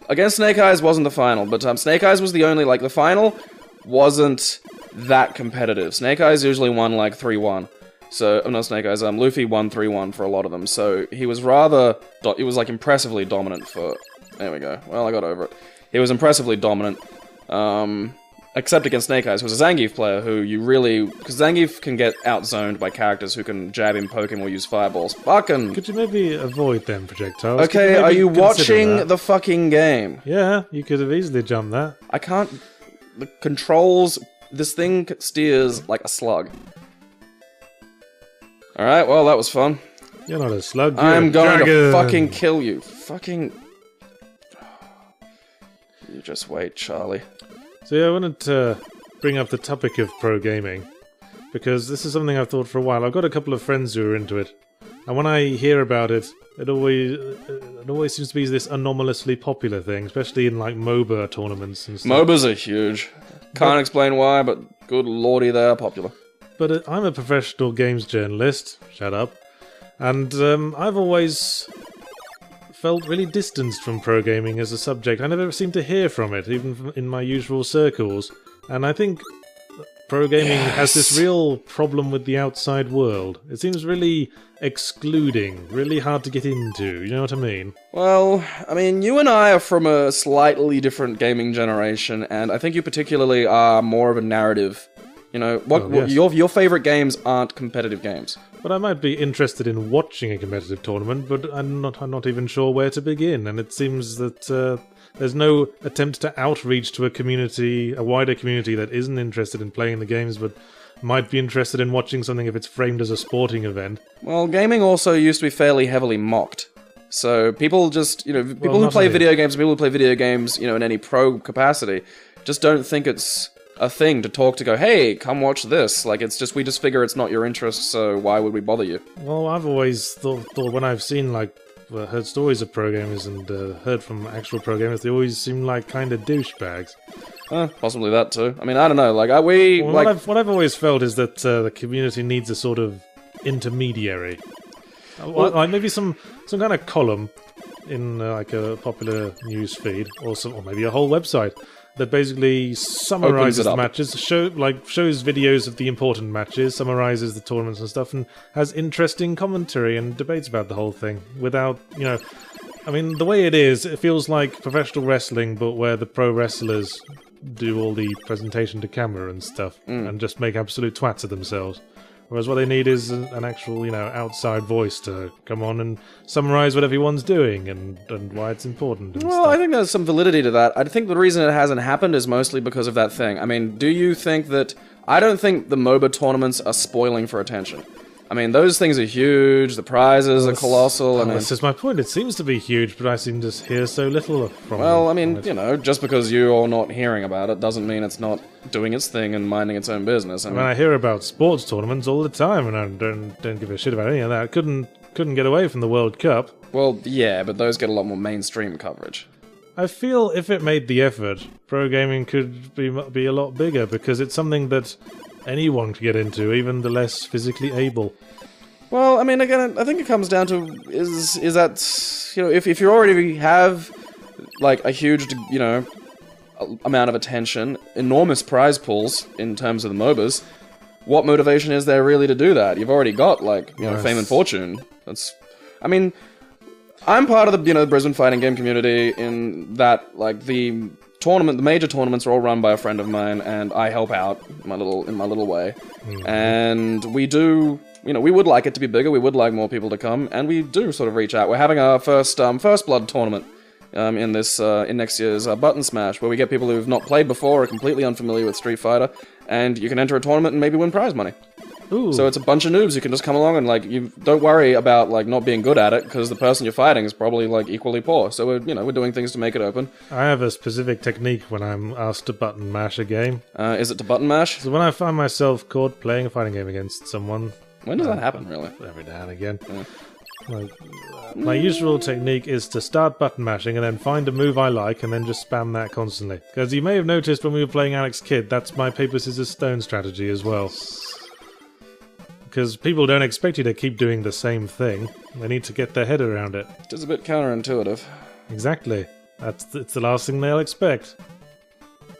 Against Snake Eyes wasn't the final, but Snake Eyes was the only, the final wasn't that competitive. Snake Eyes usually won, 3-1. So, not Snake Eyes, Luffy won 3-1 for a lot of them, so he was impressively dominant for... There we go. Well, I got over it. he was impressively dominant. Except against Snake Eyes, who was a Zangief player who you really... Because Zangief can get outzoned by characters who can jab him, poke him, or use fireballs. Fucking... Could you maybe avoid them projectiles? Okay, are you watching the fucking game? Yeah, you could have easily jumped that. I can't... The controls... This thing steers like a slug. Alright, well, that was fun. You're not a slug, I'm going dragon. to fucking kill you. Fucking... You just wait, Charlie. So yeah, I wanted to bring up the topic of pro gaming, because this is something I've thought for a while. I've got a couple of friends who are into it, and when I hear about it, it always seems to be this anomalously popular thing, especially in like MOBA tournaments and stuff. MOBAs are huge. Can't explain why, but good lordy, they are popular. But I'm a professional games journalist, shut up, and I've always felt really distanced from pro gaming as a subject. I never seem to hear from it, even in my usual circles. And I think pro gaming has this real problem with the outside world. It seems really excluding, really hard to get into, you know what I mean? Well, I mean, you and I are from a slightly different gaming generation, and I think you particularly are more of a narrative. You know, your favorite games aren't competitive games. But I might be interested in watching a competitive tournament, but I'm not even sure where to begin, and it seems that there's no attempt to outreach to a wider community that isn't interested in playing the games, but might be interested in watching something if it's framed as a sporting event. Well, gaming also used to be fairly heavily mocked. So people just, people who play video games, in any pro capacity, just don't think it's a thing to talk to go, hey, come watch this. Like, it's just, we just figure it's not your interest, so why would we bother you? Well, I've always thought when I've seen, heard stories of pro gamers and heard from actual pro gamers, they always seem like kind of douchebags. Possibly that too. I mean, I don't know, what I've always felt is that the community needs a sort of intermediary. Like maybe some kind of column in like a popular news feed, or maybe a whole website that basically summarizes the matches, shows videos of the important matches, summarizes the tournaments and stuff, and has interesting commentary and debates about the whole thing without, I mean, the way it is, it feels like professional wrestling, but where the pro wrestlers do all the presentation to camera and stuff, and just make absolute twats of themselves. Whereas what they need is an actual, outside voice to come on and summarize what everyone's doing and why it's important and stuff. I think there's some validity to that. I think the reason it hasn't happened is mostly because of that thing. I mean, do you think that... I don't think the MOBA tournaments are spoiling for attention. I mean, those things are huge, the prizes are colossal, and... This is my point, it seems to be huge, but I seem to hear so little from Well, I mean, just because you're not hearing about it doesn't mean it's not doing its thing and minding its own business. I mean, I hear about sports tournaments all the time, and I don't give a shit about any of that. Couldn't get away from the World Cup. Well, yeah, but those get a lot more mainstream coverage. I feel if it made the effort, pro gaming could be a lot bigger, because it's something that anyone could get into, even the less physically able. Well, I mean, again, I think it comes down to is that if you already have like a huge amount of attention, enormous prize pools in terms of the MOBAs, what motivation is there really to do that? You've already got fame and fortune. I mean, I'm part of the Brisbane fighting game community in that the major tournaments are all run by a friend of mine, and I help out in my little way. And we do, we would like it to be bigger. We would like more people to come, and we do sort of reach out. We're having our first blood tournament in next year's Button Smash, where we get people who've not played before, are completely unfamiliar with Street Fighter, and you can enter a tournament and maybe win prize money. Ooh. So it's a bunch of noobs who can just come along and you don't worry about not being good at it, because the person you're fighting is probably equally poor. So we're doing things to make it open. I have a specific technique when I'm asked to button mash a game. Is it to button mash? So when I find myself caught playing a fighting game against someone. When does that happen, really? Every now and again. Yeah. My usual technique is to start button mashing and then find a move I like and then just spam that constantly. Because you may have noticed when we were playing Alex Kidd, that's my paper, scissors, stone strategy as well. Because people don't expect you to keep doing the same thing. They need to get their head around it. It is a bit counterintuitive. Exactly. It's the last thing they'll expect,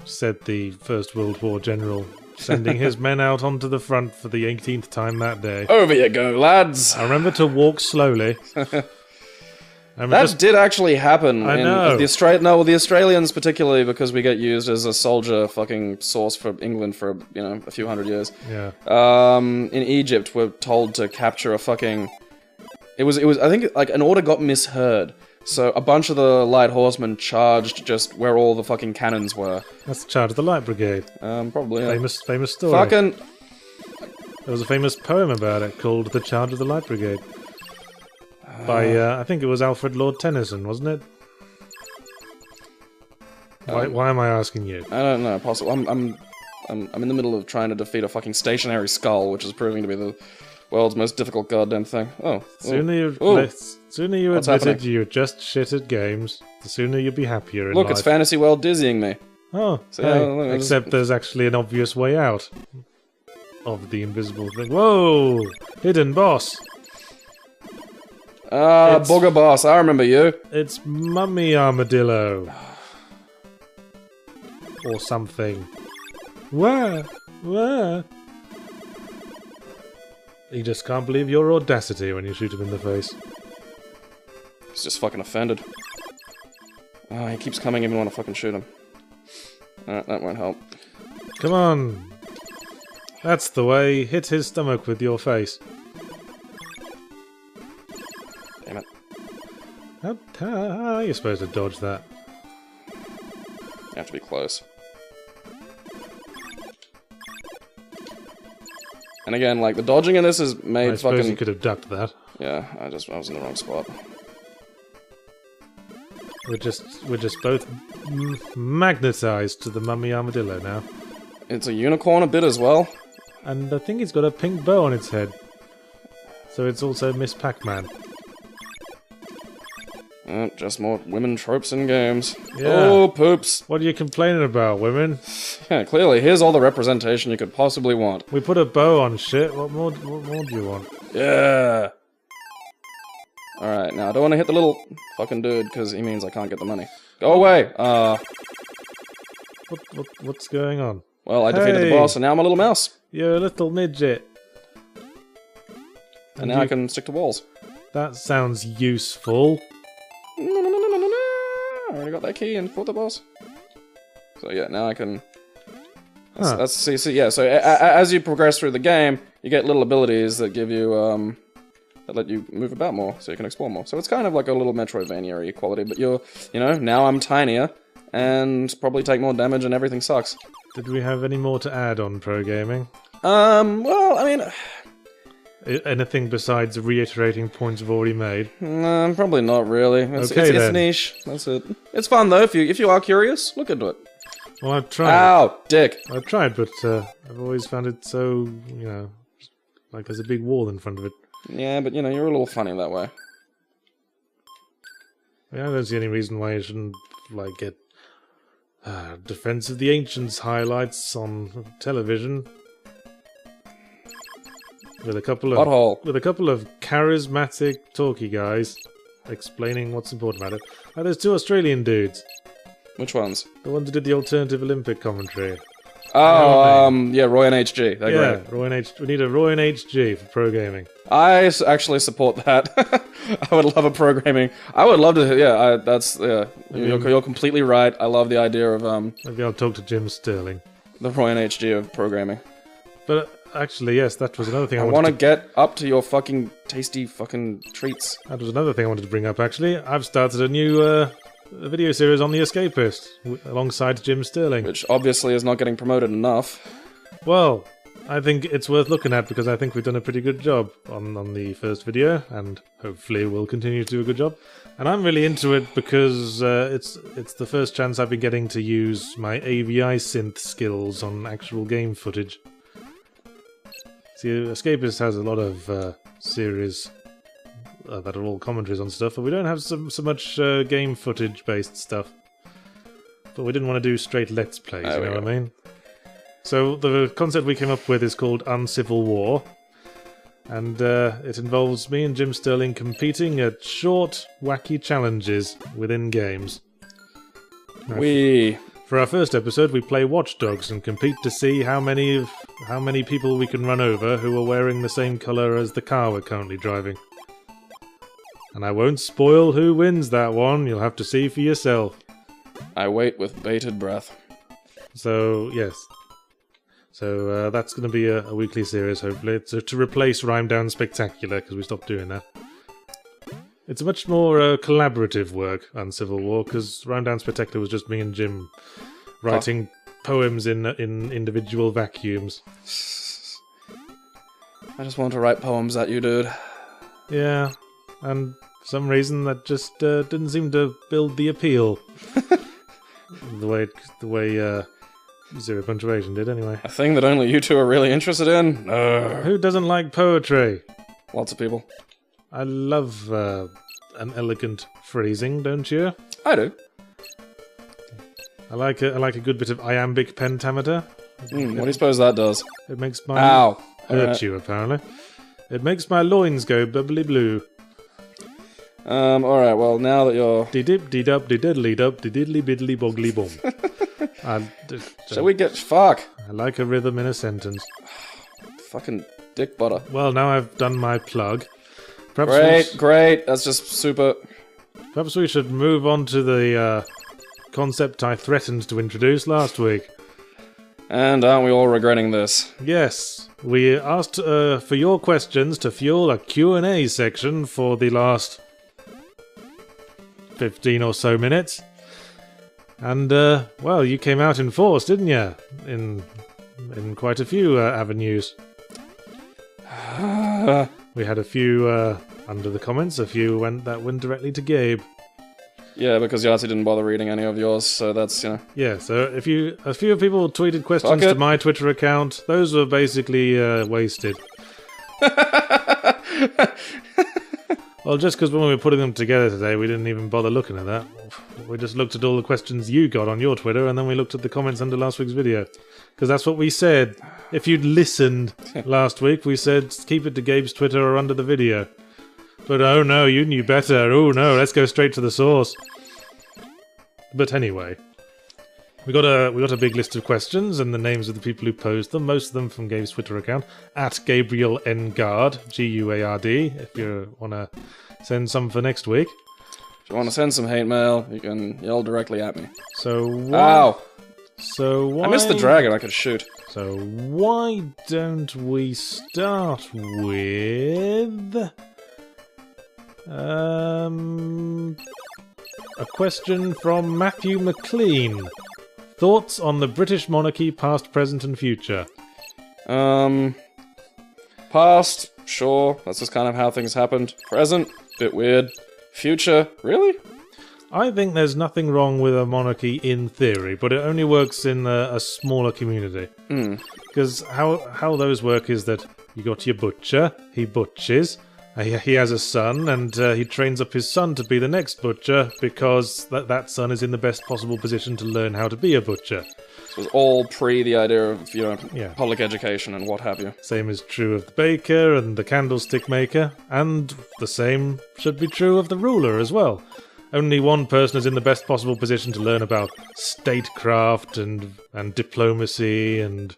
said the First World War general, sending his men out onto the front for the 18th time that day. Over you go, lads! I remember to walk slowly. That did actually happen. I know. The Australians particularly, because we get used as a soldier fucking source for England for, you know, a few hundred years. Yeah. In Egypt, we're told to capture a fucking... It was, I think, like, an order got misheard. So a bunch of the light horsemen charged just where all the fucking cannons were. That's the charge of the Light Brigade. Probably, yeah. Famous story. Fucking... There was a famous poem about it called The Charge of the Light Brigade. By, I think it was Alfred Lord Tennyson, wasn't it? Why am I asking you? I don't know, possible. I'm in the middle of trying to defeat a fucking stationary skull, which is proving to be the world's most difficult goddamn thing. Sooner you admitted you're just shit at games, the sooner you'll be happier in life. Look, it's Fantasy World dizzying me. Oh, so, hey, yeah, except there's actually an obvious way out of the invisible thing. Whoa! Hidden boss! Booger boss, I remember you. It's Mummy Armadillo. Or something. Where? You just can't believe your audacity when you shoot him in the face. He's just fucking offended. He keeps coming even when I fucking shoot him. That won't help. Come on. That's the way. Hit his stomach with your face. Damn it. How are you supposed to dodge that? You have to be close. And again, like, the dodging in this is made I suppose fucking... you could have ducked that. Yeah, I was in the wrong spot. We're just both magnetized to the Mummy Armadillo now. It's a unicorn a bit as well. And I think it's got a pink bow on its head. So it's also Miss Pac-Man. Just more women tropes in games. Yeah. Oh, poops. What are you complaining about, women? Yeah, clearly, here's all the representation you could possibly want. We put a bow on shit, what more do you want? Yeah. Alright, now I don't want to hit the little fucking dude, because he means I can't get the money. Go away! What's going on? Well, I defeated the boss, and now I'm a little mouse. You're a little midget. And now I can stick to walls. That sounds useful. I already got that key and fought the boss. So yeah, now I can... So as you progress through the game, you get little abilities that give you, that let you move about more, so you can explore more. So it's kind of like a little Metroidvania-y quality, but now I'm tinier, and probably take more damage and everything sucks. Did we have any more to add on pro gaming? Well, I mean... Anything besides reiterating points we've already made? Probably not really. It's niche. That's it. It's fun though. If you are curious, look into it. Well, I've tried. Ow, dick. I've tried, but I've always found it so, like there's a big wall in front of it. Yeah, but you're a little funny that way. I don't see any reason why you shouldn't get Defense of the Ancients highlights on television. With a couple of charismatic talky guys explaining what's important about it. There's two Australian dudes. Which ones? The ones who did the alternative Olympic commentary. Oh, yeah, Roy and HG. They're great. Roy and HG. We need a Roy and HG for pro gaming. I actually support that. I would love a programming. I would love to. Yeah, you're completely right. I love the idea of Maybe I'll talk to Jim Sterling. The Roy and HG of programming. But actually, yes, that was another thing I want to get up to your fucking tasty fucking treats. That was another thing I wanted to bring up, actually. I've started a new video series on The Escapist, alongside Jim Sterling. Which obviously is not getting promoted enough. Well, I think it's worth looking at, because I think we've done a pretty good job on the first video, and hopefully we'll continue to do a good job. And I'm really into it because it's the first chance I've been getting to use my AVI synth skills on actual game footage. See, Escapist has a lot of series that are all commentaries on stuff, but we don't have so much game footage-based stuff. But we didn't want to do straight Let's Plays, you know what I mean? So the concept we came up with is called Uncivil War, and it involves me and Jim Sterling competing at short, wacky challenges within games. For our first episode, we play Watch Dogs and compete to see how many people we can run over who are wearing the same colour as the car we're currently driving. And I won't spoil who wins that one, you'll have to see for yourself. I wait with bated breath. So, yes. So, that's going to be a weekly series, hopefully. It's to replace Rhyme Down Spectacular, because we stopped doing that. It's a much more collaborative work on Civil War, because Rhyme Down Spectacular was just me and Jim writing poems in individual vacuums. I just want to write poems at you, dude. Yeah, and for some reason that just didn't seem to build the appeal. the way Zero Punctuation did, anyway. A thing that only you two are really interested in? Who doesn't like poetry? Lots of people. I love an elegant phrasing, don't you? I do. I like a good bit of iambic pentameter. What do you suppose that does? It makes my... Ow! Hurt you, apparently. It makes my loins go bubbly blue. Alright, well, now that you're... Dee-dip, dee-dup, dee-diddly-dup, dee-diddly-biddly boggly bum. Shall we get... Fuck! I like a rhythm in a sentence. Fucking dick butter. Well, now I've done my plug. Great, that's just super... Perhaps we should move on to the concept I threatened to introduce last week. And aren't we all regretting this? Yes, we asked for your questions to fuel a Q&A section for the last 15 or so minutes. And, well, you came out in force, didn't you? In quite a few avenues. We had a few under the comments, a few went directly to Gabe. Yeah, because Yahtzee didn't bother reading any of yours, so that's, you know... Yeah, so a few people tweeted questions to my Twitter account. Those were basically wasted. Well, just because when we were putting them together today, we didn't even bother looking at that. We just looked at all the questions you got on your Twitter, and then we looked at the comments under last week's video. Because that's what we said. If you'd listened last week, we said keep it to Gabe's Twitter or under the video. But oh no, you knew better. Oh no, let's go straight to the source. But anyway, we got a big list of questions and the names of the people who posed them. Most of them from Gabe's Twitter account at Gabriel N Guard, Guard. If you want to send some for next week. If you want to send some hate mail, you can yell directly at me. So Ow! So why? I missed the dragon. I could shoot. So why don't we start with? A question from Matthew McLean. Thoughts on the British monarchy, past, present, and future? Past, sure, that's just kind of how things happened. Present, bit weird. Future, really? I think there's nothing wrong with a monarchy in theory, but it only works in a smaller community. Because how those work is that you got your butcher, he butches. He has a son, and he trains up his son to be the next butcher, because that son is in the best possible position to learn how to be a butcher. It was all pre the idea of, you know, Yeah. public education and what have you. Same is true of the baker and the candlestick maker, and the same should be true of the ruler as well. Only one person is in the best possible position to learn about statecraft and diplomacy and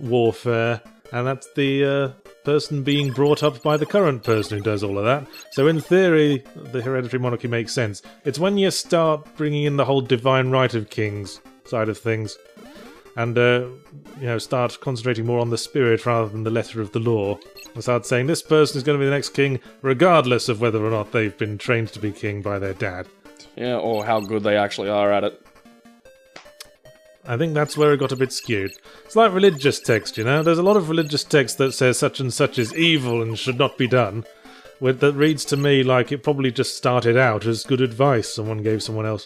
warfare, and that's the person being brought up by the current person who does all of that. So in theory, the hereditary monarchy makes sense. It's when you start bringing in the whole divine right of kings side of things, and start concentrating more on the spirit rather than the letter of the law. And start saying this person is going to be the next king, regardless of whether or not they've been trained to be king by their dad. Yeah, or how good they actually are at it. I think that's where it got a bit skewed. It's like religious text, you know? There's a lot of religious text that says such and such is evil and should not be done, that reads to me like it probably just started out as good advice someone gave someone else.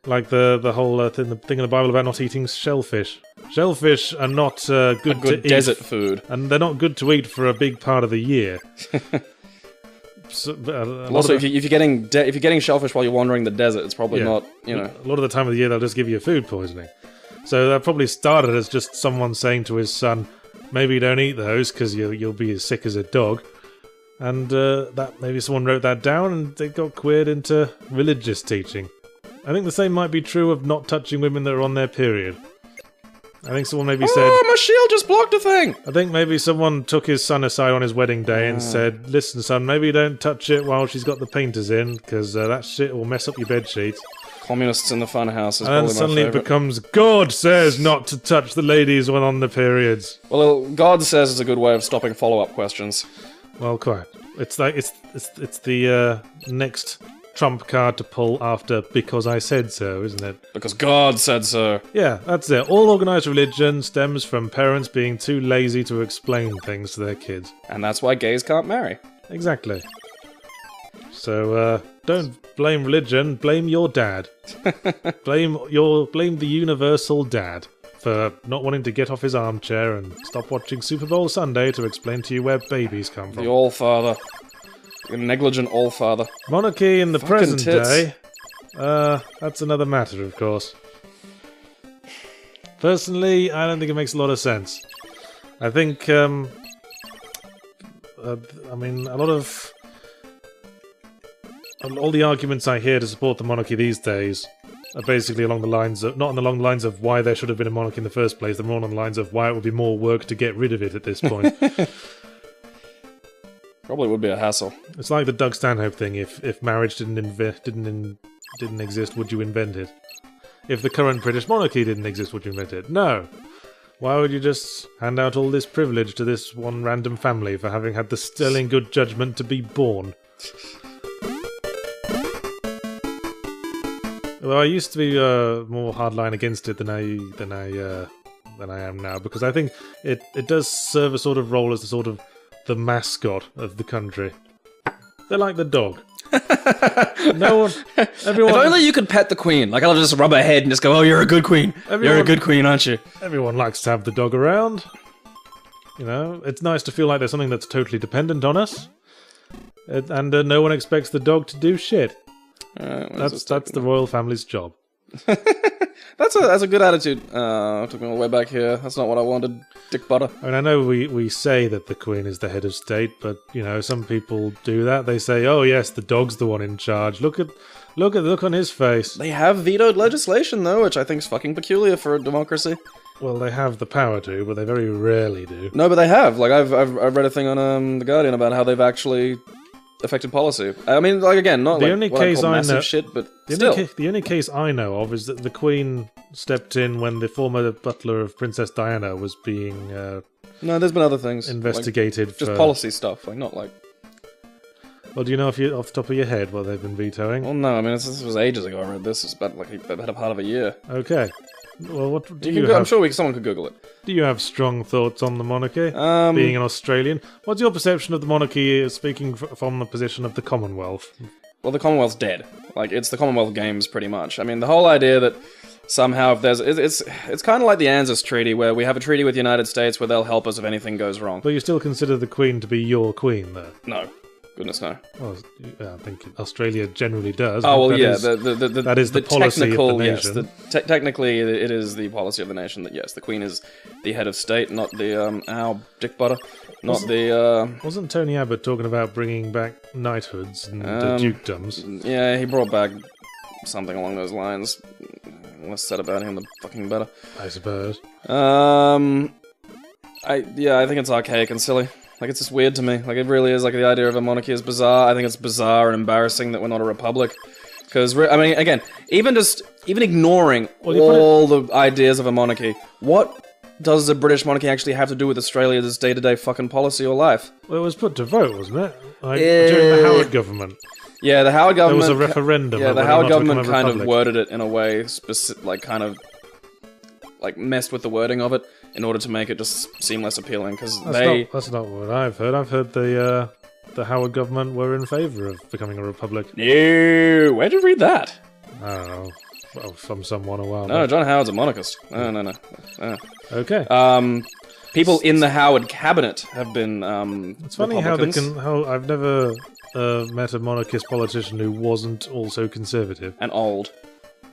Like the whole thing in the Bible about not eating shellfish. Shellfish are not good to eat. Desert food. And they're not good to eat for a big part of the year. Also, if you're getting shellfish while you're wandering the desert, it's probably not, you know... A lot of the time of the year, they'll just give you food poisoning. So that probably started as just someone saying to his son, maybe don't eat those, because you'll be as sick as a dog. And that maybe someone wrote that down, and they got queered into religious teaching. I think the same might be true of not touching women that are on their period. I think someone maybe said... Oh, my shield just blocked a thing! I think maybe someone took his son aside on his wedding day and said, listen, son, maybe don't touch it while she's got the painters in, because that shit will mess up your bedsheet. Communists in the funhouse is and probably then suddenly my it favorite. becomes, God says not to touch the ladies when on the periods. Well, God says it's a good way of stopping follow-up questions. Well, quite. It's like, it's the next trump card to pull after because I said so, isn't it? Because God said so. Yeah, that's it. All organised religion stems from parents being too lazy to explain things to their kids. And that's why gays can't marry. Exactly. So, don't blame religion, blame your dad. blame the universal dad for not wanting to get off his armchair and stop watching Super Bowl Sunday to explain to you where babies come from. The All-Father. The negligent All-Father. Monarchy in the Fucking present tits. day, that's another matter, of course. Personally, I don't think it makes a lot of sense. I think, I mean, a lot of... all the arguments I hear to support the monarchy these days are basically along the lines of... not along the lines of why there should have been a monarchy in the first place, they're more along the lines of why it would be more work to get rid of it at this point. Probably would be a hassle. It's like the Doug Stanhope thing. If marriage didn't exist, would you invent it? If the current British monarchy didn't exist, would you invent it? No. Why would you just hand out all this privilege to this one random family for having had the sterling good judgment to be born? Well, I used to be more hardline against it than I am now, because I think it does serve a sort of role as the mascot of the country. They're like the dog. Everyone. If only you could pet the queen. Like, I'll just rub her head and just go, oh, you're a good queen. You're a good queen, aren't you? Everyone likes to have the dog around. You know, it's nice to feel like there's something that's totally dependent on us. And no one expects the dog to do shit. That's the royal family's job. That's a good attitude. Took me all the way back here. That's not what I wanted, dick butter. I mean, I know we say that the Queen is the head of state, but, you know, some people do that. They say, oh yes, the dog's the one in charge. Look at the look on his face. They have vetoed legislation, though, which I think is fucking peculiar for a democracy. Well, they have the power to, but they very rarely do. No, but they have. Like, I've read a thing on The Guardian about how they've actually affected policy. I mean, like, again, not the like only what case I call I massive know, shit, but the still. the only case I know of is that the Queen stepped in when the former butler of Princess Diana was being No, there's been other things. investigated Like, just for... policy stuff, like, not like... Well, do you know off the top of your head what they've been vetoing? Well, no, I mean, this was ages ago I read this. It's about, like, about a part of a year. Okay. Well, what do You you can, I'm have? sure someone could Google it. Do you have strong thoughts on the monarchy? Being an Australian, what's your perception of the monarchy? Speaking from the position of the Commonwealth. Well, the Commonwealth's dead. Like, it's the Commonwealth Games, pretty much. I mean, the whole idea that somehow if there's... It's kind of like the ANZUS Treaty, where we have a treaty with the United States where they'll help us if anything goes wrong. But you still consider the Queen to be your Queen, though? No. Goodness, no. Well, I think Australia generally does. Oh, well, that yeah, is- that is the policy of the technical, nation. Yes, technically, it is the policy of the nation that, yes, the Queen is the head of state, not the, our dick butter, not the, Wasn't Tony Abbott talking about bringing back knighthoods and dukedoms? yeah, he brought back something along those lines. Less said about him, the fucking better. I suppose. I think it's archaic and silly. Like, it's just weird to me. Like, it really is. Like, the idea of a monarchy is bizarre. I think it's bizarre and embarrassing that we're not a republic. Because, I mean, again, even ignoring all the ideas of a monarchy, what does the British monarchy actually have to do with Australia's day-to-day fucking policy or life? Well, it was put to vote, wasn't it? Like, during the Howard government. Yeah, the Howard government... There was a referendum. Yeah, the whether or Howard not to become government a kind of republic. worded it in a way, messed with the wording of it in order to make it just seem less appealing, because That's not what I've heard. I've heard the Howard government were in favour of becoming a republic. No! Where'd you read that? I don't know. Well, from someone a while No, back. John Howard's a monarchist. No. Okay. People in the Howard cabinet have been, It's funny how Republicans how I've never met a monarchist politician who wasn't also conservative. and old.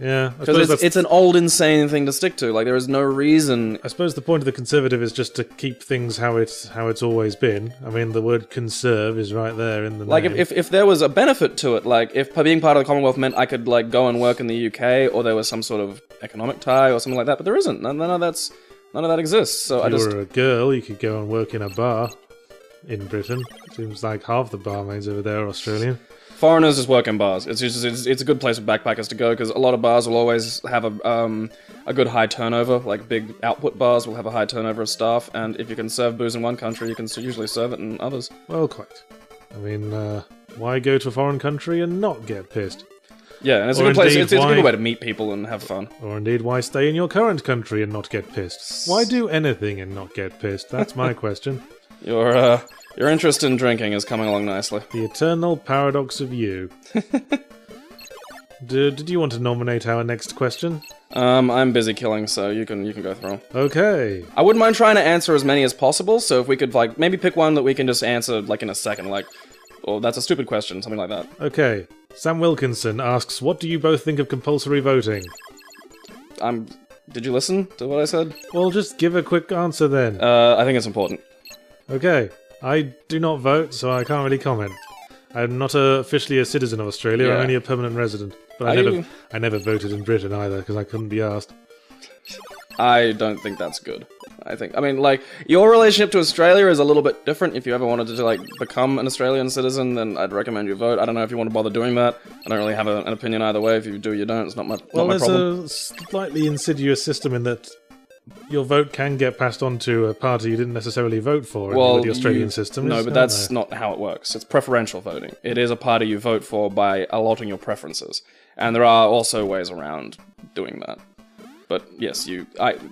Yeah, I Because suppose it's an old, insane thing to stick to. Like, there is no reason... I suppose the point of the conservative is just to keep things how it's always been. I mean, the word conserve is right there in the Like, name. if there was a benefit to it, like, if being part of the Commonwealth meant I could, like, go and work in the UK, or there was some sort of economic tie or something like that, but there isn't. None of that's None of that exists. So If you were a girl, you could go and work in a bar in Britain. Seems like half the barmaids over there are Australian. Foreigners just work in bars. It's a good place for backpackers to go because a lot of bars will always have a good high turnover. Like big output bars will have a high turnover of staff, and if you can serve booze in one country, you can usually serve it in others. Well, quite. I mean, why go to a foreign country and not get pissed? Yeah, and it's a good place. It's a good way to meet people and have fun. Or indeed, why stay in your current country and not get pissed? Why do anything and not get pissed? That's my question. Your interest in drinking is coming along nicely. The eternal paradox of you. Did you want to nominate our next question? I'm busy killing, so you can go through. Okay. I wouldn't mind trying to answer as many as possible, so if we could, like, maybe pick one that we can just answer, like, in a second, like, oh, that's a stupid question, something like that. Okay. Sam Wilkinson asks, what do you both think of compulsory voting? Did you listen to what I said? Well, just give a quick answer then. I think it's important. Okay. I do not vote, so I can't really comment. I'm not officially a citizen of Australia, Yeah. I'm only a permanent resident. But I never voted in Britain either, because I couldn't be asked. I don't think that's good. I mean, like, your relationship to Australia is a little bit different. If you ever wanted to, like, become an Australian citizen, then I'd recommend you vote. I don't know if you want to bother doing that. I don't really have an opinion either way. If you do, you don't. It's not my problem. Well, there's a slightly insidious system in that your vote can get passed on to a party you didn't necessarily vote for with the Australian system. No, but that's not how it works. It's preferential voting. It is a party you vote for by allotting your preferences. And there are also ways around doing that. But yes,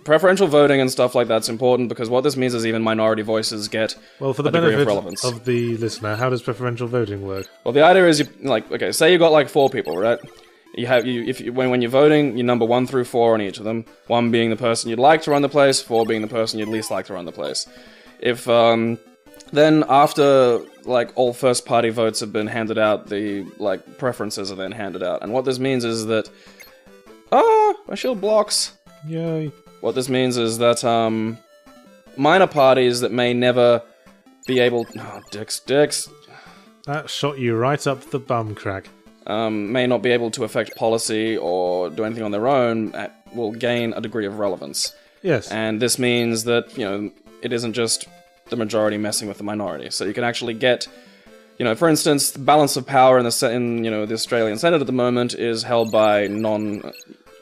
preferential voting and stuff like that's important because what this means is even minority voices get well, for the benefit of the listener, how does preferential voting work? Well, the idea is okay, say you got like 4 people, right? When you're voting, you number 1 through 4 on each of them. 1 being the person you'd like to run the place, 4 being the person you'd least like to run the place. If then after like all first party votes have been handed out, the like preferences are then handed out, and what this means is that my shield blocks. Yay. What this means is that minor parties that may never be able. Oh, dicks. That shot you right up the bum crack. May not be able to affect policy or do anything on their own, will gain a degree of relevance. Yes. And this means that, it isn't just the majority messing with the minority. So you can actually get, for instance, the balance of power in the Australian Senate at the moment is held by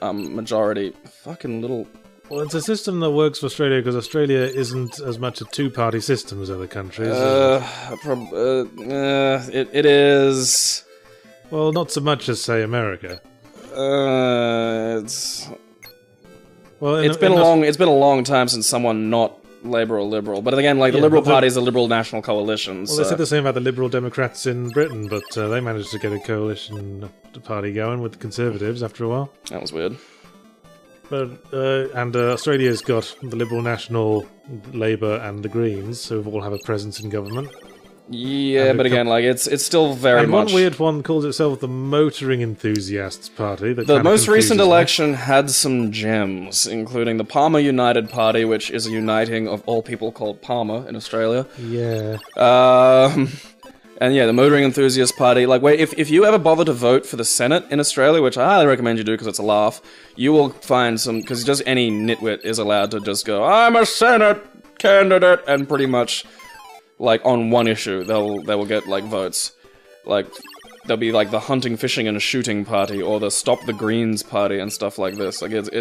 majority fucking little. Well, it's a system that works for Australia because Australia isn't as much a two-party system as other countries. It is. Well, not so much as, say, America. It's been a long time since someone not Labour or Liberal, but again, like the Liberal Party is a Liberal National Coalition. Well, they said the same about the Liberal Democrats in Britain, but they managed to get a coalition party going with the Conservatives after a while. That was weird. But Australia's got the Liberal National, Labour, and the Greens, who all have a presence in government. Yeah, but again, like it's still very much. One weird one calls itself the Motoring Enthusiasts Party. The most recent election had some gems, including the Palmer United Party, which is a uniting of all people called Palmer in Australia. Yeah. And yeah, the Motoring Enthusiast Party. Like, wait, if you ever bother to vote for the Senate in Australia, which I highly recommend you do because it's a laugh, you will find some, because just any nitwit is allowed to just go, I'm a Senate candidate, and pretty much, like, on one issue, they will get, like, votes. Like, there'll be, like, the Hunting, Fishing, and Shooting Party, or the Stop the Greens Party, and stuff like this. Like, it's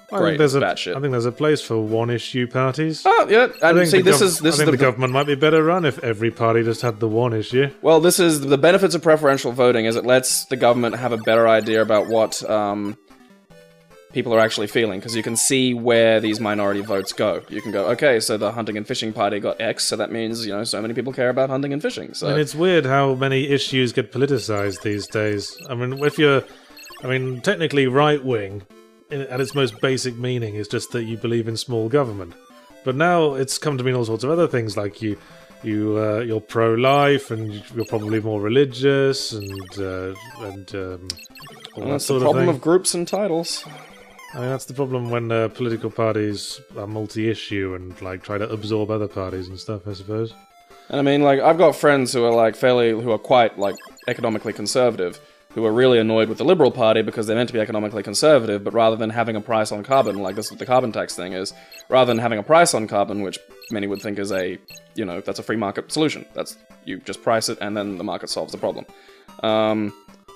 great, batshit. I think there's a place for one-issue parties. Oh, yeah, and see, I think the government might be better run if every party just had the one issue. Well, this is the benefits of preferential voting, is it lets the government have a better idea about what, people are actually feeling, because you can see where these minority votes go. You can go, okay, so the Hunting and Fishing Party got X, so that means, so many people care about hunting and fishing. So. And it's weird how many issues get politicized these days. I mean, technically right-wing, at its most basic meaning, is just that you believe in small government. But now it's come to mean all sorts of other things, like you're pro-life, and you're probably more religious, and all that's the problem of groups and titles. I mean, that's the problem when political parties are multi-issue and, like, try to absorb other parties and stuff, I suppose. And I mean, like, I've got friends who are, like, who are quite, like, economically conservative, who are really annoyed with the Liberal Party because they're meant to be economically conservative, but rather than having a price on carbon, like this is what the carbon tax thing is, rather than having a price on carbon, which many would think is a, you know, that's a free market solution. That's, you just price it and then the market solves the problem.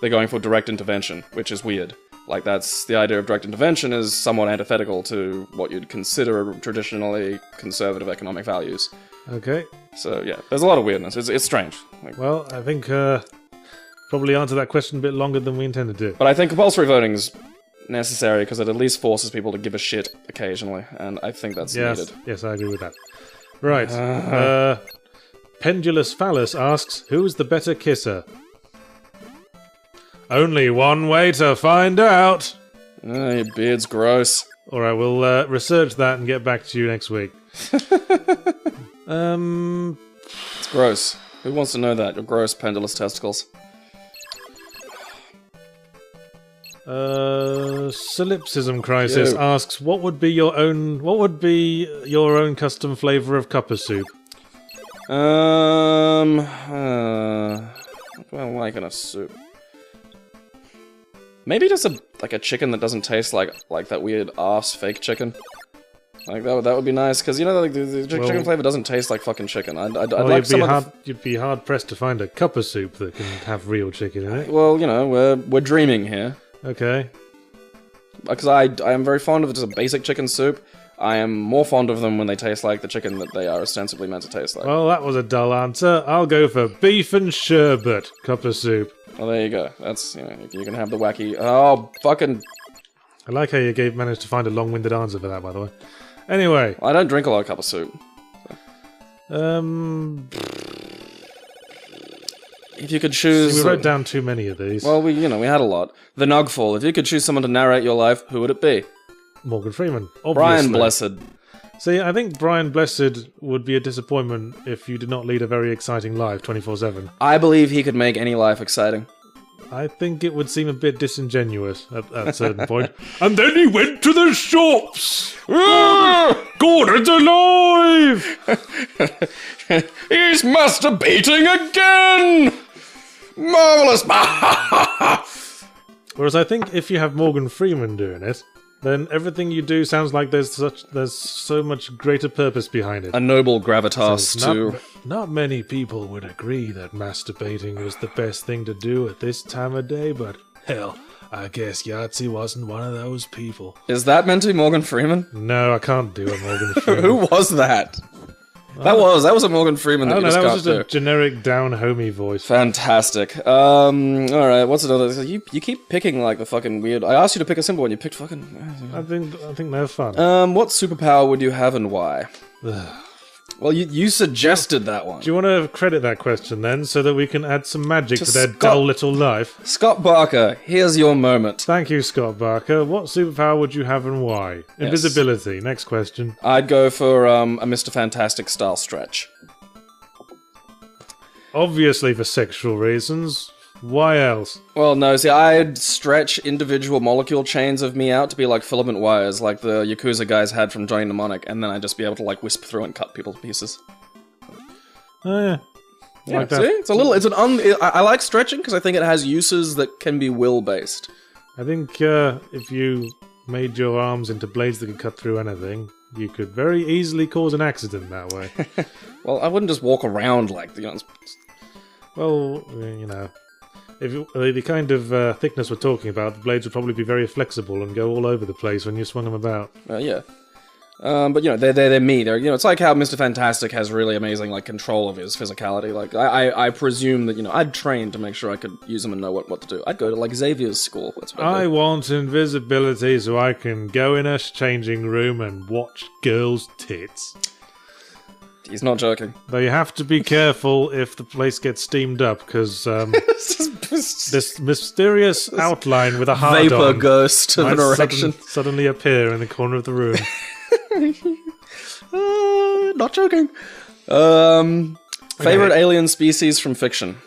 They're going for direct intervention, which is weird. Like, that's, the idea of direct intervention is somewhat antithetical to what you'd consider traditionally conservative economic values. Okay. So, yeah, there's a lot of weirdness. It's strange. Like, well, I think, probably answered that question a bit longer than we intended to. but I think compulsory voting's necessary because it at least forces people to give a shit occasionally, and I think that's needed. Yes, I agree with that. Right. Pendulous Phallus asks, who's the better kisser? Only one way to find out! Your beard's gross. Alright, we'll research that and get back to you next week. It's gross. Who wants to know that? Your gross pendulous testicles. Solipsism Crisis asks, what would be your own custom flavour of cuppa soup? What do I like in a soup? Maybe just a chicken that doesn't taste like that weird arse fake chicken. Like that would be nice, because you know, like the chicken flavor doesn't taste like fucking chicken. I'd like you'd be hard pressed to find a cuppa soup that can have real chicken in it. Well, you know, we're dreaming here. Okay. Because I am very fond of just a basic chicken soup. I am more fond of them when they taste like the chicken that they are ostensibly meant to taste like. Well, that was a dull answer. I'll go for beef and sherbet cuppa soup. Well, there you go. That's, you know, you can have the wacky... Oh, fucking... I like how you managed to find a long-winded answer for that, by the way. Anyway. I don't drink a lot of cup of soup. So. If you could choose... See, we wrote down too many of these. Well, we had a lot. The Nugfall. If you could choose someone to narrate your life, who would it be? Morgan Freeman, obviously. Brian Blessed. See, I think Brian Blessed would be a disappointment if you did not lead a very exciting life 24/7. I believe he could make any life exciting. I think it would seem a bit disingenuous at a certain point. And then he went to the shops! Gordon's alive! He's masturbating again! Marvellous! Whereas I think if you have Morgan Freeman doing it, then everything you do sounds like there's so much greater purpose behind it. A noble gravitas to... Not many people would agree that masturbating was the best thing to do at this time of day, but hell, I guess Yahtzee wasn't one of those people. Is that meant to be Morgan Freeman? No, I can't do a Morgan Freeman. Who was that? That was a Morgan Freeman that you just that got was just a generic down-homey voice. Fantastic. Alright, what's another... You keep picking, like, the fucking weird... I asked you to pick a simple one, you picked fucking... I think they're fun. What superpower would you have and why? Well, you suggested that one. Do you want to credit that question, then, so that we can add some magic to their dull little life? Scott Barker, here's your moment. Thank you, Scott Barker. What superpower would you have and why? Yes. Invisibility. Next question. I'd go for a Mr. Fantastic style stretch. Obviously for sexual reasons. Why else? Well, no, see, I'd stretch individual molecule chains of me out to be like filament wires, like the Yakuza guys had from Johnny Mnemonic, and then I'd just be able to, like, wisp through and cut people to pieces. Oh, yeah. Yeah, like see? that. I like stretching because I think it has uses that can be will-based. I think if you made your arms into blades that could cut through anything, you could very easily cause an accident that way. Well, I wouldn't just walk around like, you know... Well, you know... If the kind of thickness we're talking about, the blades would probably be very flexible and go all over the place when you swung them about. Yeah. But, you know, they're me. They're, you know, it's like how Mr. Fantastic has really amazing, like, control of his physicality. Like, I presume that, you know, I'd train to make sure I could use them and know what to do. I'd go to, like, Xavier's school. That's what I want invisibility so I can go in a changing room and watch girls' tits. He's not joking. Though you have to be careful if the place gets steamed up, because this mysterious outline with a hard vapor ghost of an erection suddenly appear in the corner of the room. Not joking. Favorite alien species from fiction?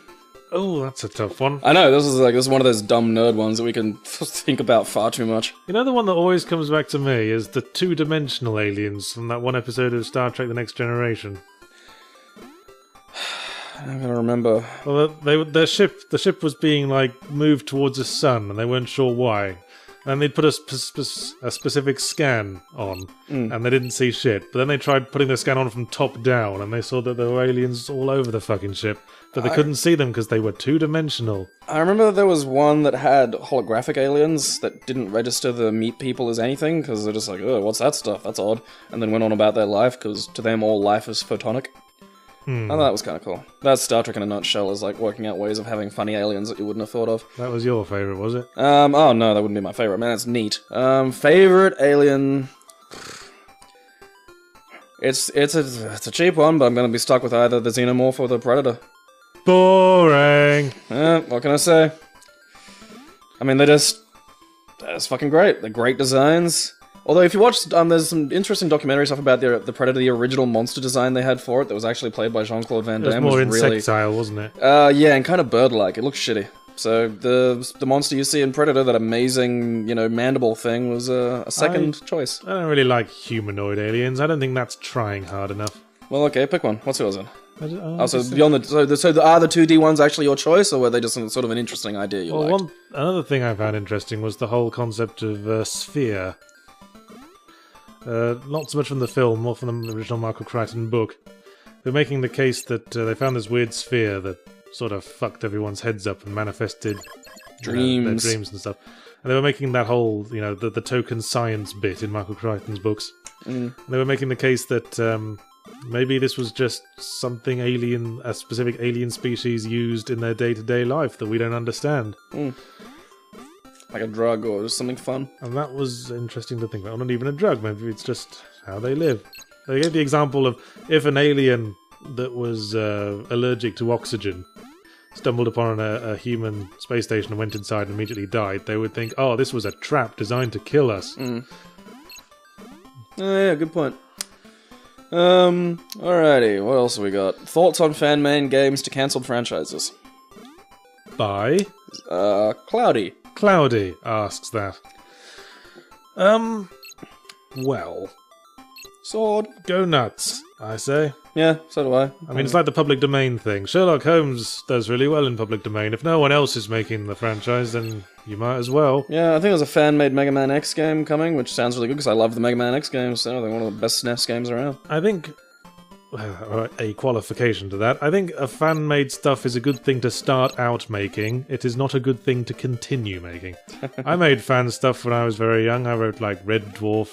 Oh, that's a tough one. I know, this is one of those dumb nerd ones that we can think about far too much. You know, the one that always comes back to me is the two-dimensional aliens from that one episode of Star Trek The Next Generation. I'm gonna remember. Well, the ship was being like moved towards the sun, and they weren't sure why. And they'd put a specific scan on, and they didn't see shit. But then they tried putting the scan on from top down, and they saw that there were aliens all over the fucking ship. But they couldn't see them because they were two-dimensional. I remember there was one that had holographic aliens that didn't register the meat people as anything, because they're just like, oh, what's that stuff? That's odd. And then went on about their life, because to them all life is photonic. I thought that was kind of cool. That's Star Trek in a nutshell, is like working out ways of having funny aliens that you wouldn't have thought of. That was your favourite, was it? Oh no, that wouldn't be my favourite. Man, it's neat. Favourite alien... It's a cheap one, but I'm gonna be stuck with either the Xenomorph or the Predator. Boring! What can I say? I mean, they're fucking great. They're great designs. Although, if you watch, there's some interesting documentary stuff about the Predator, the original monster design they had for it, that was actually played by Jean-Claude Van Damme. It was more insectile, wasn't it? Yeah, and kind of bird-like. It looks shitty. So, the monster you see in Predator, that amazing, mandible thing, was a second choice. I don't really like humanoid aliens. I don't think that's trying hard enough. Well, okay, pick one. What's yours then? So So are the 2D ones actually your choice, or were they just sort of an interesting idea you liked? Another thing I found interesting was the whole concept of sphere. Not so much from the film, more from the original Michael Crichton book. They're making the case that they found this weird sphere that sort of fucked everyone's heads up and manifested their dreams and stuff. And they were making that whole, the token science bit in Michael Crichton's books. And they were making the case that maybe this was just something alien, a specific alien species used in their day-to-day life that we don't understand. Like a drug or just something fun. And that was interesting to think about. Not even a drug, maybe it's just how they live. They gave the example of if an alien that was allergic to oxygen stumbled upon a human space station and went inside and immediately died, they would think, oh, this was a trap designed to kill us. Oh yeah, good point. Alrighty, what else have we got? Thoughts on fan-made games to cancelled franchises? By? Cloudy. Cloudy asks that. Well. Sword. Go nuts, I say. Yeah, so do I. I mean, it's like the public domain thing. Sherlock Holmes does really well in public domain. If no one else is making the franchise, then you might as well. Yeah, I think there's a fan-made Mega Man X game coming, which sounds really good because I love the Mega Man X games. So they're one of the best SNES games around. I think a qualification to that. I think a fan-made stuff is a good thing to start out making. It is not a good thing to continue making. I made fan stuff when I was very young. I wrote like Red Dwarf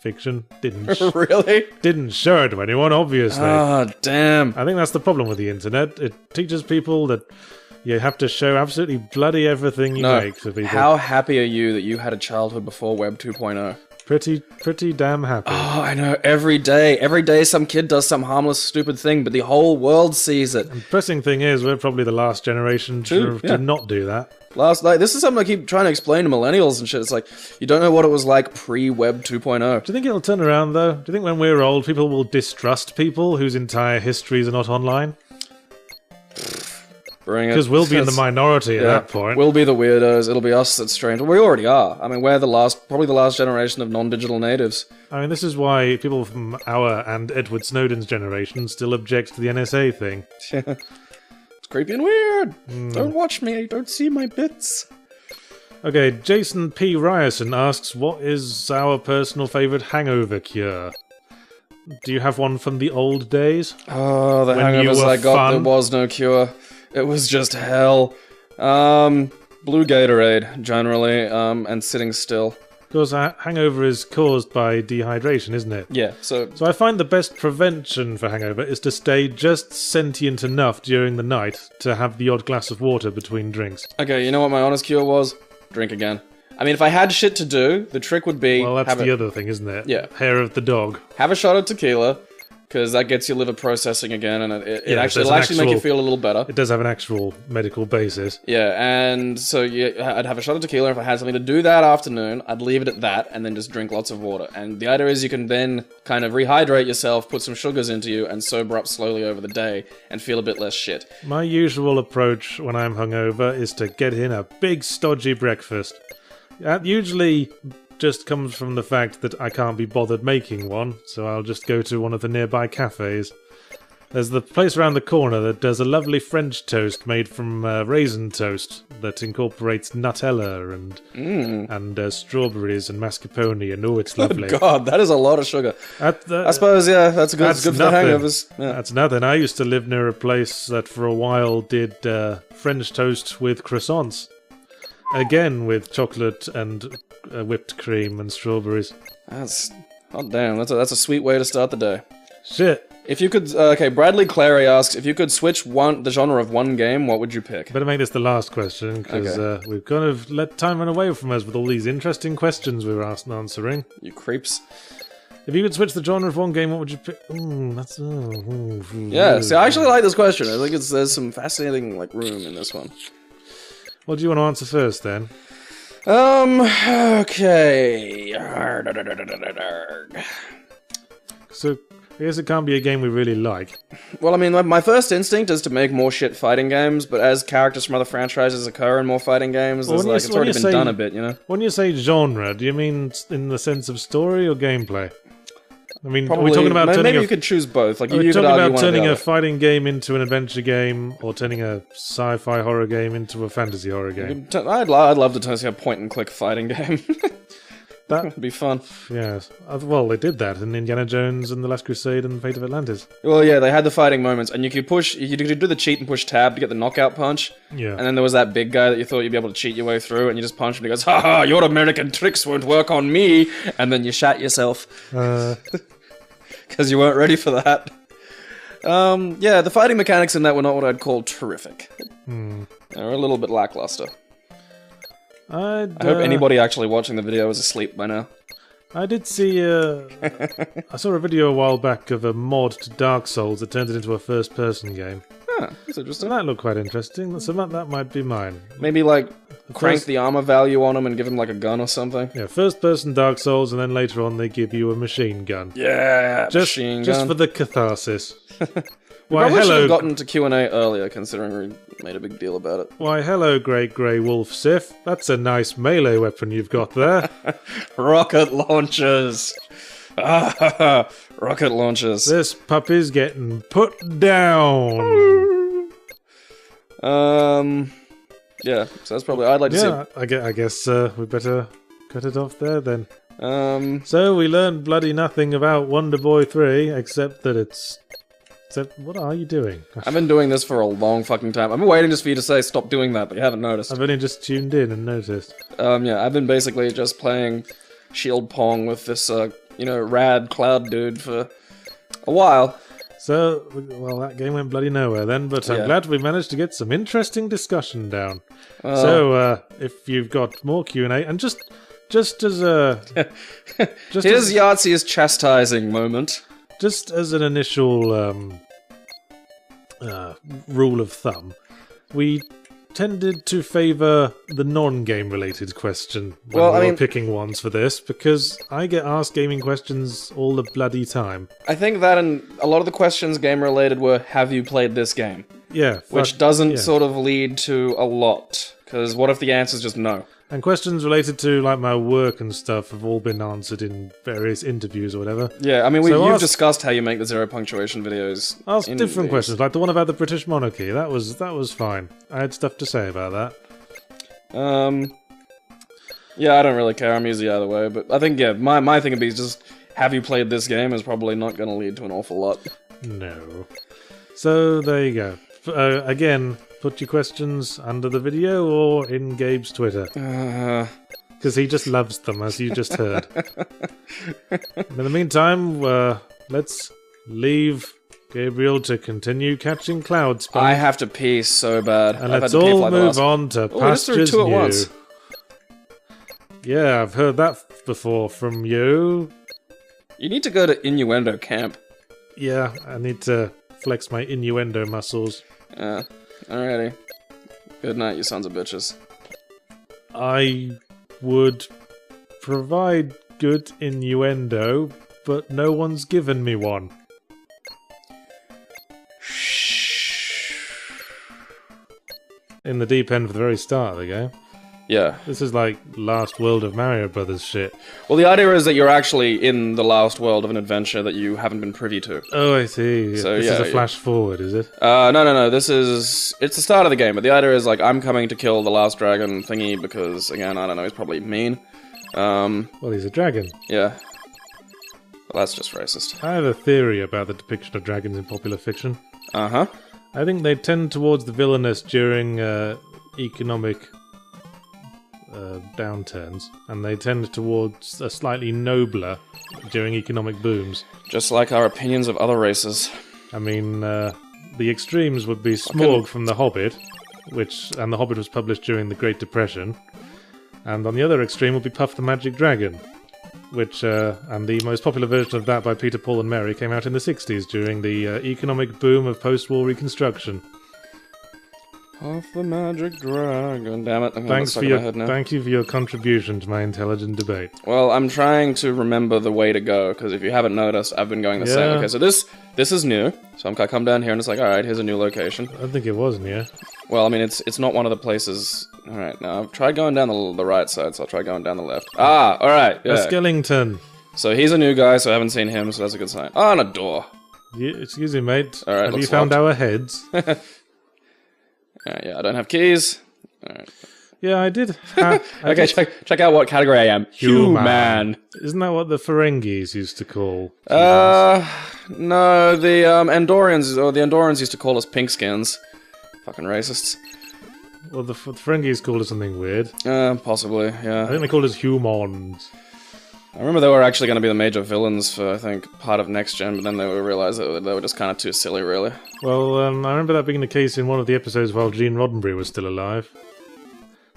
fiction. Really? Didn't show it to anyone, obviously. Oh, damn. I think that's the problem with the internet. It teaches people that you have to show absolutely bloody everything you make to people. How happy are you that you had a childhood before Web 2.0? Pretty damn happy. Oh, I know. Every day some kid does some harmless, stupid thing, but the whole world sees it. The pressing thing is, we're probably the last generation to not do that. This is something I keep trying to explain to millennials and shit. It's like, you don't know what it was like pre-Web 2.0. Do you think it'll turn around, though? Do you think when we're old, people will distrust people whose entire histories are not online? Because we'll be in the minority at that point. We'll be the weirdos. It'll be us that's strange. Well, we already are. I mean, we're probably the last generation of non-digital natives. I mean, this is why people from our and Edward Snowden's generation still object to the NSA thing. It's creepy and weird. Don't watch me. Don't see my bits. Okay, Jason P. Ryerson asks, what is our personal favourite hangover cure? Do you have one from the old days? Oh, the hangovers I got, there was no cure. It was just hell. Blue Gatorade, generally, and sitting still. Because a hangover is caused by dehydration, isn't it? Yeah, so I find the best prevention for hangover is to stay just sentient enough during the night to have the odd glass of water between drinks. Okay, you know what my honest cure was? Drink again. I mean, if I had shit to do, the trick would be... Well, that's the other thing, isn't it? Yeah. Hair of the dog. Have a shot of tequila, because that gets your liver processing again, and it'll actually make you feel a little better. It does have an actual medical basis. Yeah, and so I'd have a shot of tequila. If I had something to do that afternoon, I'd leave it at that, and then just drink lots of water. And the idea is you can then kind of rehydrate yourself, put some sugars into you, and sober up slowly over the day, and feel a bit less shit. My usual approach when I'm hungover is to get in a big stodgy breakfast. That usually just comes from the fact that I can't be bothered making one, so I'll just go to one of the nearby cafes. There's the place around the corner that does a lovely French toast made from raisin toast that incorporates Nutella and strawberries and mascarpone, and it's lovely. Oh God, that is a lot of sugar. I suppose, yeah, that's good. That's good for the hangovers. Yeah. That's nothing. I used to live near a place that for a while did French toast with croissants. Again, with chocolate and whipped cream and strawberries. That's... Oh, damn, that's a sweet way to start the day. Shit. If you could... okay, Bradley Clary asks, if you could switch the genre of one game, what would you pick? Better make this the last question, because we've kind of let time run away from us with all these interesting questions we were answering. You creeps. If you could switch the genre of one game, what would you pick? Yeah, see, I actually like this question. I think there's some fascinating, like, room in this one. What do you want to answer first, then? Okay. So, I guess it can't be a game we really like. Well, I mean, my first instinct is to make more shit fighting games, but as characters from other franchises occur in more fighting games, it's already been done a bit, you know? When you say genre, do you mean in the sense of story or gameplay? I mean, probably, are we talking about turning maybe you could choose both. Like, are we talking about turning a fighting game into an adventure game, or turning a sci-fi horror game into a fantasy horror game? I'd love to turn a point-and-click fighting game. That would be fun. Yes. Well, they did that in Indiana Jones and The Last Crusade and Fate of Atlantis. Well, yeah, they had the fighting moments, and you could do the cheat and push tab to get the knockout punch. Yeah. And then there was that big guy that you thought you'd be able to cheat your way through, and you just punch him and he goes, "Ha ha, your American tricks won't work on me!" And then you shat yourself. Because you weren't ready for that. Yeah, the fighting mechanics in that were not what I'd call terrific. They were a little bit lackluster. I hope anybody actually watching the video is asleep by now. I did see, I saw a video a while back of a mod to Dark Souls that turned it into a first-person game. Huh, that's interesting. And that looked quite interesting, so that might be mine. Maybe, like, crank the armor value on him and give him, like, a gun or something? Yeah, first-person Dark Souls, and then later on they give you a machine gun. Yeah, machine gun. Just for the catharsis. Why, hello. Should have gotten to Q&A earlier, considering we made a big deal about it. Why, hello, Great Grey Wolf Sif. That's a nice melee weapon you've got there. Rocket launchers. Rocket launchers. This puppy's getting put down. Yeah, so that's probably... I'd like to see... Yeah, I guess we better cut it off there, then. So we learned bloody nothing about Wonderboy 3, except that it's... what are you doing? I've been doing this for a long fucking time. I've been waiting just for you to say stop doing that, but you haven't noticed. I've only just tuned in and noticed. Yeah, I've been basically just playing Shield Pong with this, rad cloud dude for a while. So, well, that game went bloody nowhere then, but I'm glad we managed to get some interesting discussion down. So, if you've got more Q&A, and just as a... Here's Yahtzee's chastising moment. Just as an initial rule of thumb, we tended to favour the non-game related question when we were picking ones for this, because I get asked gaming questions all the bloody time. I think that and a lot of the questions game related were, have you played this game? Yeah. Which doesn't sort of lead to a lot, because what if the answer's just no? And questions related to, like, my work and stuff have all been answered in various interviews or whatever. Yeah, I mean, you've discussed how you make the zero punctuation videos. Ask different questions, like the one about the British monarchy. That was fine. I had stuff to say about that. Yeah, I don't really care. I'm easy either way. But I think, my thing would be just, have you played this game is probably not going to lead to an awful lot. No. So, there you go. Again... Put your questions under the video or in Gabe's Twitter. Because he just loves them, as you just heard. In the meantime, let's leave Gabriel to continue catching clouds. I have to pee so bad. And let's all move on to pastures new. Once. Yeah, I've heard that before from you. You need to go to innuendo camp. Yeah, I need to flex my innuendo muscles. Alrighty. Good night, you sons of bitches. I would provide good innuendo, but no one's given me one. In the deep end for the very start of the game. Yeah. This is like last world of Mario Brothers shit. Well, the idea is that you're actually in the last world of an adventure that you haven't been privy to. Oh, I see. So, this yeah, is a flash forward, is it? No. It's the start of the game, but the idea is, like, I'm coming to kill the last dragon thingy because, again, I don't know, he's probably mean. Well, he's a dragon. Yeah. Well, that's just racist. I have a theory about the depiction of dragons in popular fiction. Uh-huh. I think they tend towards the villainous during economic downturns, and they tend towards a slightly nobler during economic booms. Just like our opinions of other races. I mean, the extremes would be Smaug from The Hobbit, and The Hobbit was published during the Great Depression, and on the other extreme would be Puff the Magic Dragon, and the most popular version of that by Peter, Paul and Mary came out in the 60s during the economic boom of post-war reconstruction. Puff the Magic Dragon. Damn it, I'm Thank you for your contribution to my intelligent debate. Well, I'm trying to remember the way to go, because if you haven't noticed, I've been going the same. Okay, so this is new, so I come down here and it's like, alright, here's a new location. I think it was new. Well, I mean, it's not one of the places... Alright, now I've tried going down the right side, so I'll try going down the left. Ah, alright, yeah. A Skellington. So he's a new guy, so I haven't seen him, so that's a good sign. Oh, and a door. Excuse me, mate. All right, have you found our heads? Yeah, I don't have keys. Alright. Yeah, I did. Okay, check out what category I am. Human. Isn't that what the Ferengis used to call humans? No, the Andorians used to call us pinkskins. Fucking racists. Well, the Ferengis called us something weird. Possibly, yeah. I think they called us humans. I remember they were actually going to be the major villains for, I think, part of Next Gen, but then they realized that they were just kind of too silly, really. Well, I remember that being the case in one of the episodes while Gene Roddenberry was still alive.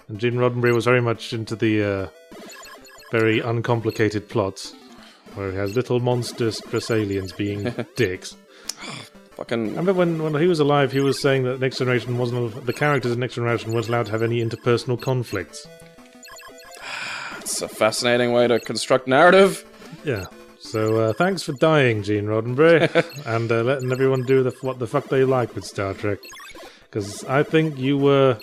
And Gene Roddenberry was very much into the very uncomplicated plots, where he has little monstrous aliens being dicks. Fucking... I remember when he was alive, he was saying that Next Generation the characters in Next Generation weren't allowed to have any interpersonal conflicts. It's a fascinating way to construct narrative. Yeah. So thanks for dying, Gene Roddenberry, and letting everyone do what the fuck they like with Star Trek. Because I think you were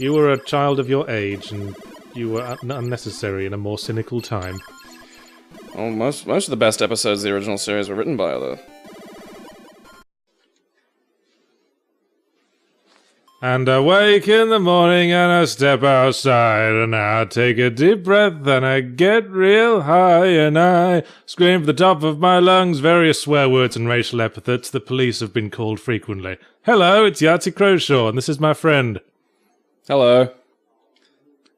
a child of your age, and you were unnecessary in a more cynical time. Well, most of the best episodes of the original series were written by other. And I wake in the morning and I step outside and I take a deep breath and I get real high and I scream from the top of my lungs various swear words and racial epithets the police have been called frequently. Hello, it's Yahtzee Crowshaw and this is my friend. Hello.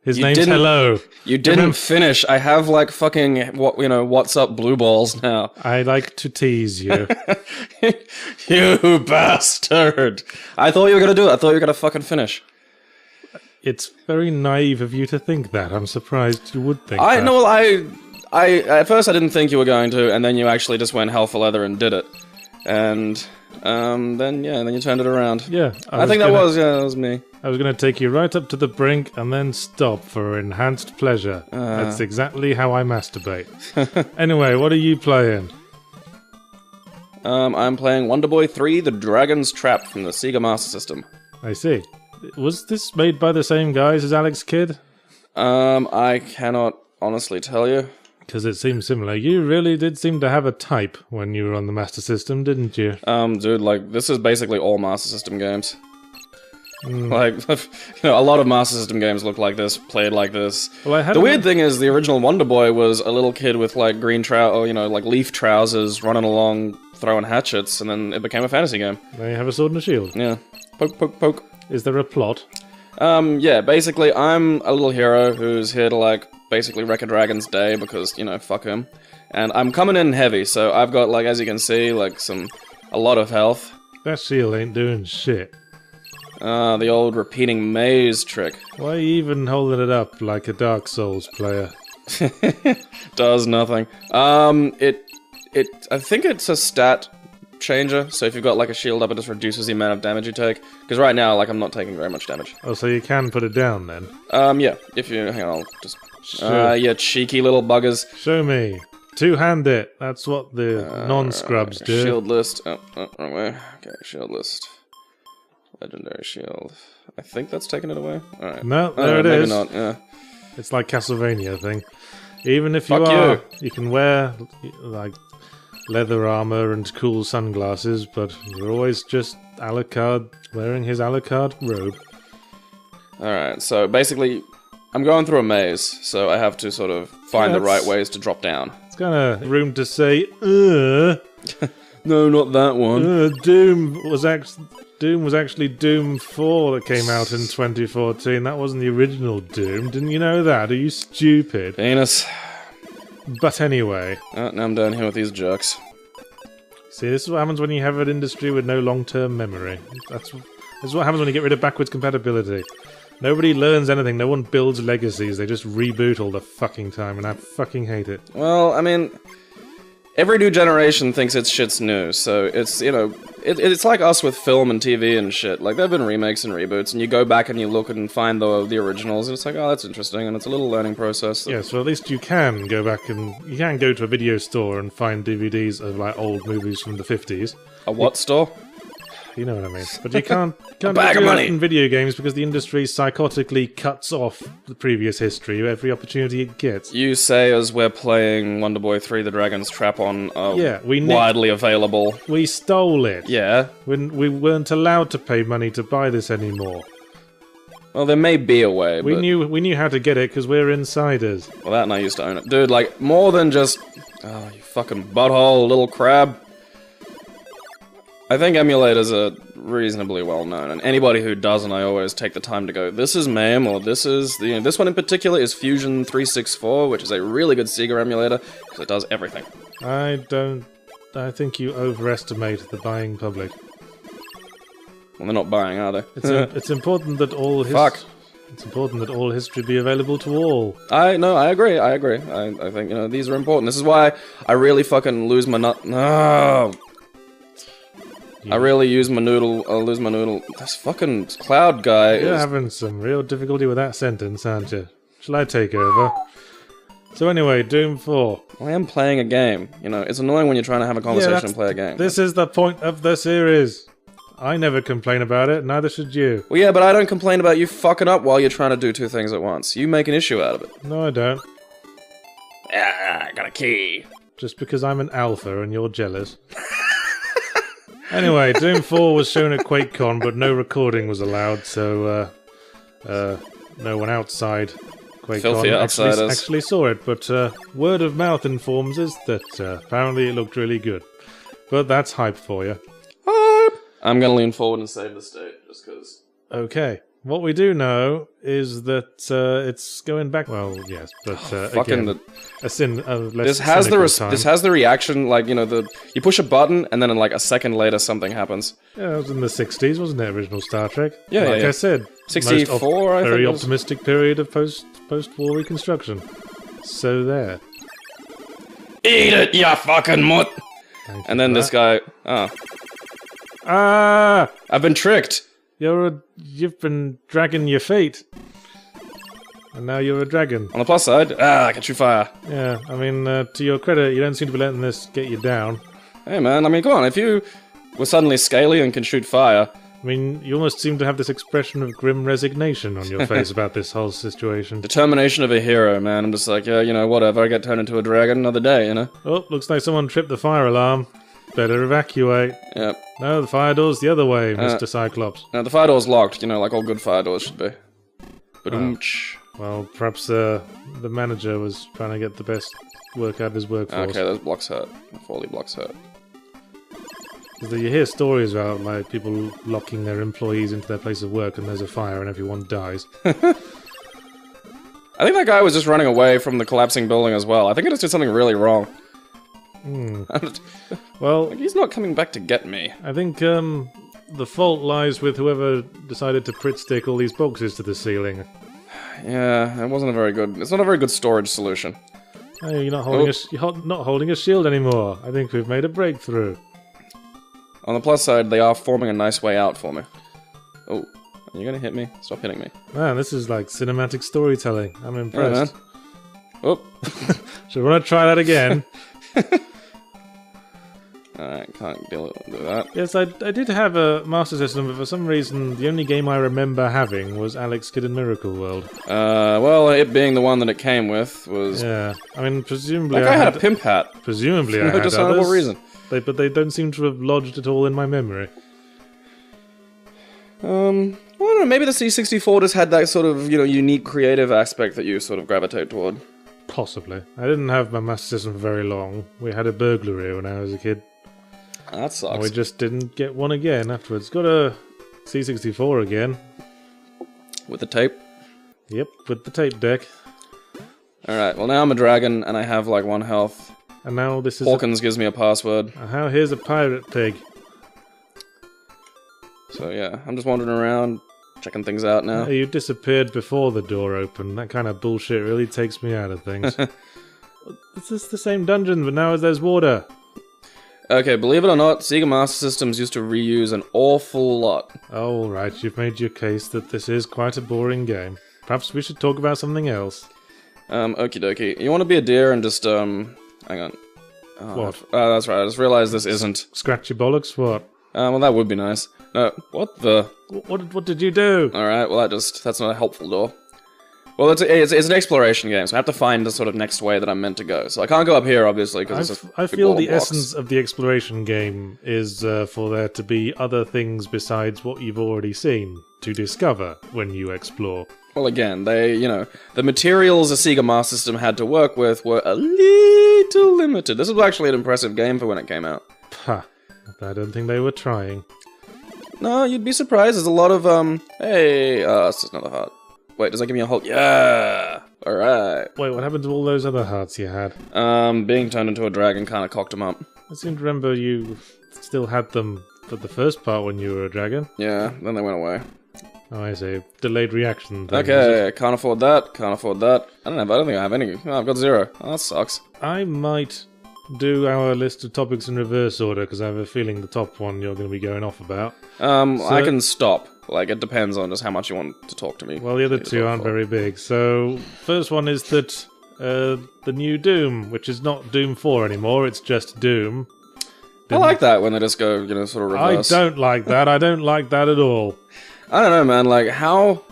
His name's Hello. You didn't finish. I have like fucking what's up blue balls now. I like to tease you. You bastard! I thought you were gonna do it. I thought you were gonna fucking finish. It's very naive of you to think that. I'm surprised you would think that. I at first I didn't think you were going to, and then you actually just went hell for leather and did it. And then you turned it around. Yeah. I think that was me. I was going to take you right up to the brink and then stop for enhanced pleasure. That's exactly how I masturbate. Anyway, what are you playing? I'm playing Wonderboy 3: The Dragon's Trap from the Sega Master System. I see. Was this made by the same guys as Alex Kidd? I cannot honestly tell you. Because it seems similar. You really did seem to have a type when you were on the Master System, didn't you? Dude, like, this is basically all Master System games. Like, a lot of Master System games look like this, played like this. Well, the weird thing is, the original Wonderboy was a little kid with, like, like leaf trousers, running along, throwing hatchets, and then it became a fantasy game. They have a sword and a shield. Yeah. Poke, poke, poke. Is there a plot? Yeah, basically, I'm a little hero who's here to, like, basically wreck a dragon's day, because, fuck him. And I'm coming in heavy, so I've got, like, as you can see, like, a lot of health. That shield ain't doing shit. The old repeating maze trick. Why are you even holding it up like a Dark Souls player? Does nothing. I think it's a stat changer, so if you've got like a shield up, it just reduces the amount of damage you take. Because right now, like, I'm not taking very much damage. Oh, so you can put it down then? Yeah, if you... Hang on, I'll just... Sure. Yeah, cheeky little buggers. Show me. Two-hand it. That's what the non-scrubs do. Shield list. Oh, wrong way. Okay, shield list. Legendary shield. I think that's taking it away. Alright. No, there it is. Maybe not, yeah. It's like Castlevania thing. Even if you can wear like leather armor and cool sunglasses, but you're always just Alucard wearing his Alucard robe. Alright, so basically, I'm going through a maze, so I have to sort of find the right ways to drop down. It's kind of room to say, No, not that one. Doom was actually Doom 4 that came out in 2014. That wasn't the original Doom. Didn't you know that? Are you stupid? Penis. But anyway. Oh, now I'm down here with these jerks. See, this is what happens when you have an industry with no long-term memory. That's what happens when you get rid of backwards compatibility. Nobody learns anything, no one builds legacies, they just reboot all the fucking time, and I fucking hate it. Well, I mean, every new generation thinks its shit's new, so it's, you know, it's like us with film and TV and shit. Like, there have been remakes and reboots, and you go back and you look and find the originals, and it's like, oh, that's interesting, and it's a little learning process. Yes, well, at least you can go back and... You can go to a video store and find DVDs of, like, old movies from the 50s. A what store? You know what I mean. But you can't a bag do of that money in video games because the industry psychotically cuts off the previous history every opportunity it gets. You say as we're playing Wonderboy 3 The Dragon's Trap on widely available... We stole it. Yeah. We weren't allowed to pay money to buy this anymore. Well, there may be a way, we but... We knew how to get it because we're insiders. Well, that and I used to own it. Dude, like, more than just... Oh, you fucking butthole, little crab. I think emulators are reasonably well known, and anybody who doesn't, I always take the time to go, this is MAME, or this is... this one in particular is Fusion 364, which is a really good Sega emulator, because it does everything. I think you overestimate the buying public. Well, they're not buying, are they? It's important that all It's important that all history be available to all. I agree. I think, you know, these are important. This is why I really fucking lose my nut... No! I really lose my noodle. This fucking cloud guy You're having some real difficulty with that sentence, aren't you? Shall I take over? So anyway, Doom 4. I am playing a game. You know, it's annoying when you're trying to have a conversation and play a game. This is the point of the series. I never complain about it, neither should you. Well, yeah, but I don't complain about you fucking up while you're trying to do two things at once. You make an issue out of it. No, I don't. Ah, I got a key. Just because I'm an alpha and you're jealous. Anyway, Doom 4 was shown at QuakeCon, but no recording was allowed, so no one outside QuakeCon actually saw it. But word of mouth informs us that apparently it looked really good. But that's hype for you. Hype! I'm gonna lean forward and save the state, just because. Okay. What we do know is that it's going back. Well, yes, but again, this has the reaction, like, you know, you push a button and then in like a second later something happens. Yeah, it was in the 60s, wasn't it? Original Star Trek. Yeah, like I said, 64. Very optimistic period of post-war reconstruction. So there. Eat it, you fucking mutt! And then this guy. I've been tricked. You've been dragging your feet. And now you're a dragon. On the plus side, I can shoot fire. Yeah, I mean, to your credit, you don't seem to be letting this get you down. Hey man, I mean, come on, if you were suddenly scaly and can shoot fire... I mean, you almost seem to have this expression of grim resignation on your face about this whole situation. Determination of a hero, man. I'm just like, yeah, you know, whatever, I get turned into a dragon another day, you know? Oh, looks like someone tripped the fire alarm. Better evacuate. Yep. No, the fire door's the other way, Mr. Cyclops. No, the fire door's locked, you know, like all good fire doors should be. Well, perhaps the manager was trying to get the best work out of his workforce. Okay, those blocks hurt. 40 blocks hurt. You hear stories about, like, people locking their employees into their place of work and there's a fire and everyone dies. I think that guy was just running away from the collapsing building as well. I think I just did something really wrong. Well, like, he's not coming back to get me. I think the fault lies with whoever decided to Pritt stick all these boxes to the ceiling. Yeah, it wasn't a very good. It's not a very good storage solution. Hey, you're not holding a shield anymore. I think we've made a breakthrough. On the plus side, they are forming a nice way out for me. Oh, are you gonna hit me? Stop hitting me. Man, this is like cinematic storytelling. I'm impressed. Yeah, man. Oh, so we want to try that again. Alright, can't do that. Yes, I did have a Master System, but for some reason, the only game I remember having was Alex Kidd in Miracle World. Well, it being the one that it came with was... Yeah, I mean, presumably Like, I had a pimp hat. Presumably I For no had discernible others, reason. but they don't seem to have lodged at all in my memory. Well, I don't know, maybe the C64 just had that sort of, unique creative aspect that you sort of gravitate toward. Possibly. I didn't have my Master System for very long. We had a burglary when I was a kid. That sucks. And we just didn't get one again afterwards. Got a C64 again. With the tape? Yep, with the tape deck. Alright, well now I'm a dragon, and I have, like, 1 health. And now this is Hawkins gives me a password. here's a pirate pig. So yeah, I'm just wandering around, checking things out now. You disappeared before the door opened. That kind of bullshit really takes me out of things. It's just the same dungeon, but now there's water. Okay, believe it or not, Sega Master Systems used to reuse an awful lot. Oh, all right, you've made your case that this is quite a boring game. Perhaps we should talk about something else. Okie dokie. You want to be a deer and just, hang on. Oh, What? That's right, I just realized this isn't. Scratch your bollocks, what? Well, that would be nice. No, what the? What did you do? Alright, well that's not a helpful door. Well, it's an exploration game, so I have to find the sort of next way that I'm meant to go. So I can't go up here, obviously, because it's a I big feel wall the of blocks. essence of the exploration game is for there to be other things besides what you've already seen to discover when you explore. Well, again, the materials a Sega Master System had to work with were a little limited. This was actually an impressive game for when it came out. Ha! I don't think they were trying. No, you'd be surprised. There's a lot of, hey, it's just another heart. Wait, does that give me a whole... Yeah! Alright. Wait, what happened to all those other hearts you had? Being turned into a dragon kind of cocked them up. I seem to remember you still had them for the first part when you were a dragon. Yeah, then they went away. Oh, I see. Delayed reaction thing, was Okay, it? can't afford that, can't afford that. I don't think I have any. Oh, I've got 0. Oh, that sucks. I might do our list of topics in reverse order, because I have a feeling the top one you're going to be going off about. I can stop. Like, it depends on just how much you want to talk to me. Well, the other two aren't very big. So, first one is that the new Doom, which is not Doom 4 anymore, it's just Doom. I like that when they just go, sort of reverse. I don't like that. I don't like that at all. I don't know, man. Like, how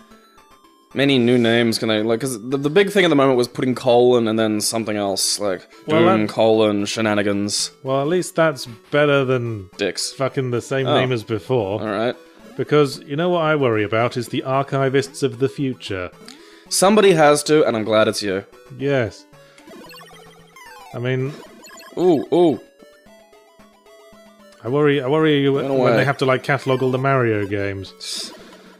many new names can they... Like, because the big thing at the moment was putting colon and then something else. Like, Doom, colon, shenanigans. Well, at least that's better than... Dicks. Fucking the same name as before. Alright. Because, you know what I worry about is the archivists of the future. Somebody has to, and I'm glad it's you. Yes. I mean... Ooh. I worry when they have to, like, catalogue all the Mario games.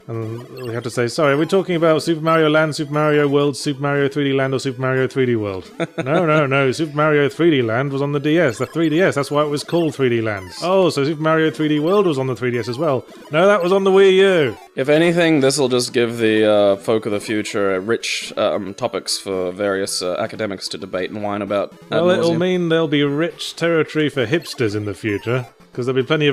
And we have to say, sorry, are we talking about Super Mario Land, Super Mario World, Super Mario 3D Land, or Super Mario 3D World? No, Super Mario 3D Land was on the DS, the 3DS, that's why it was called 3D Land. Oh, so Super Mario 3D World was on the 3DS as well. No, that was on the Wii U. If anything, this will just give the folk of the future rich topics for various academics to debate and whine about. Well, it'll mean there'll be rich territory for hipsters in the future, because there'll be plenty of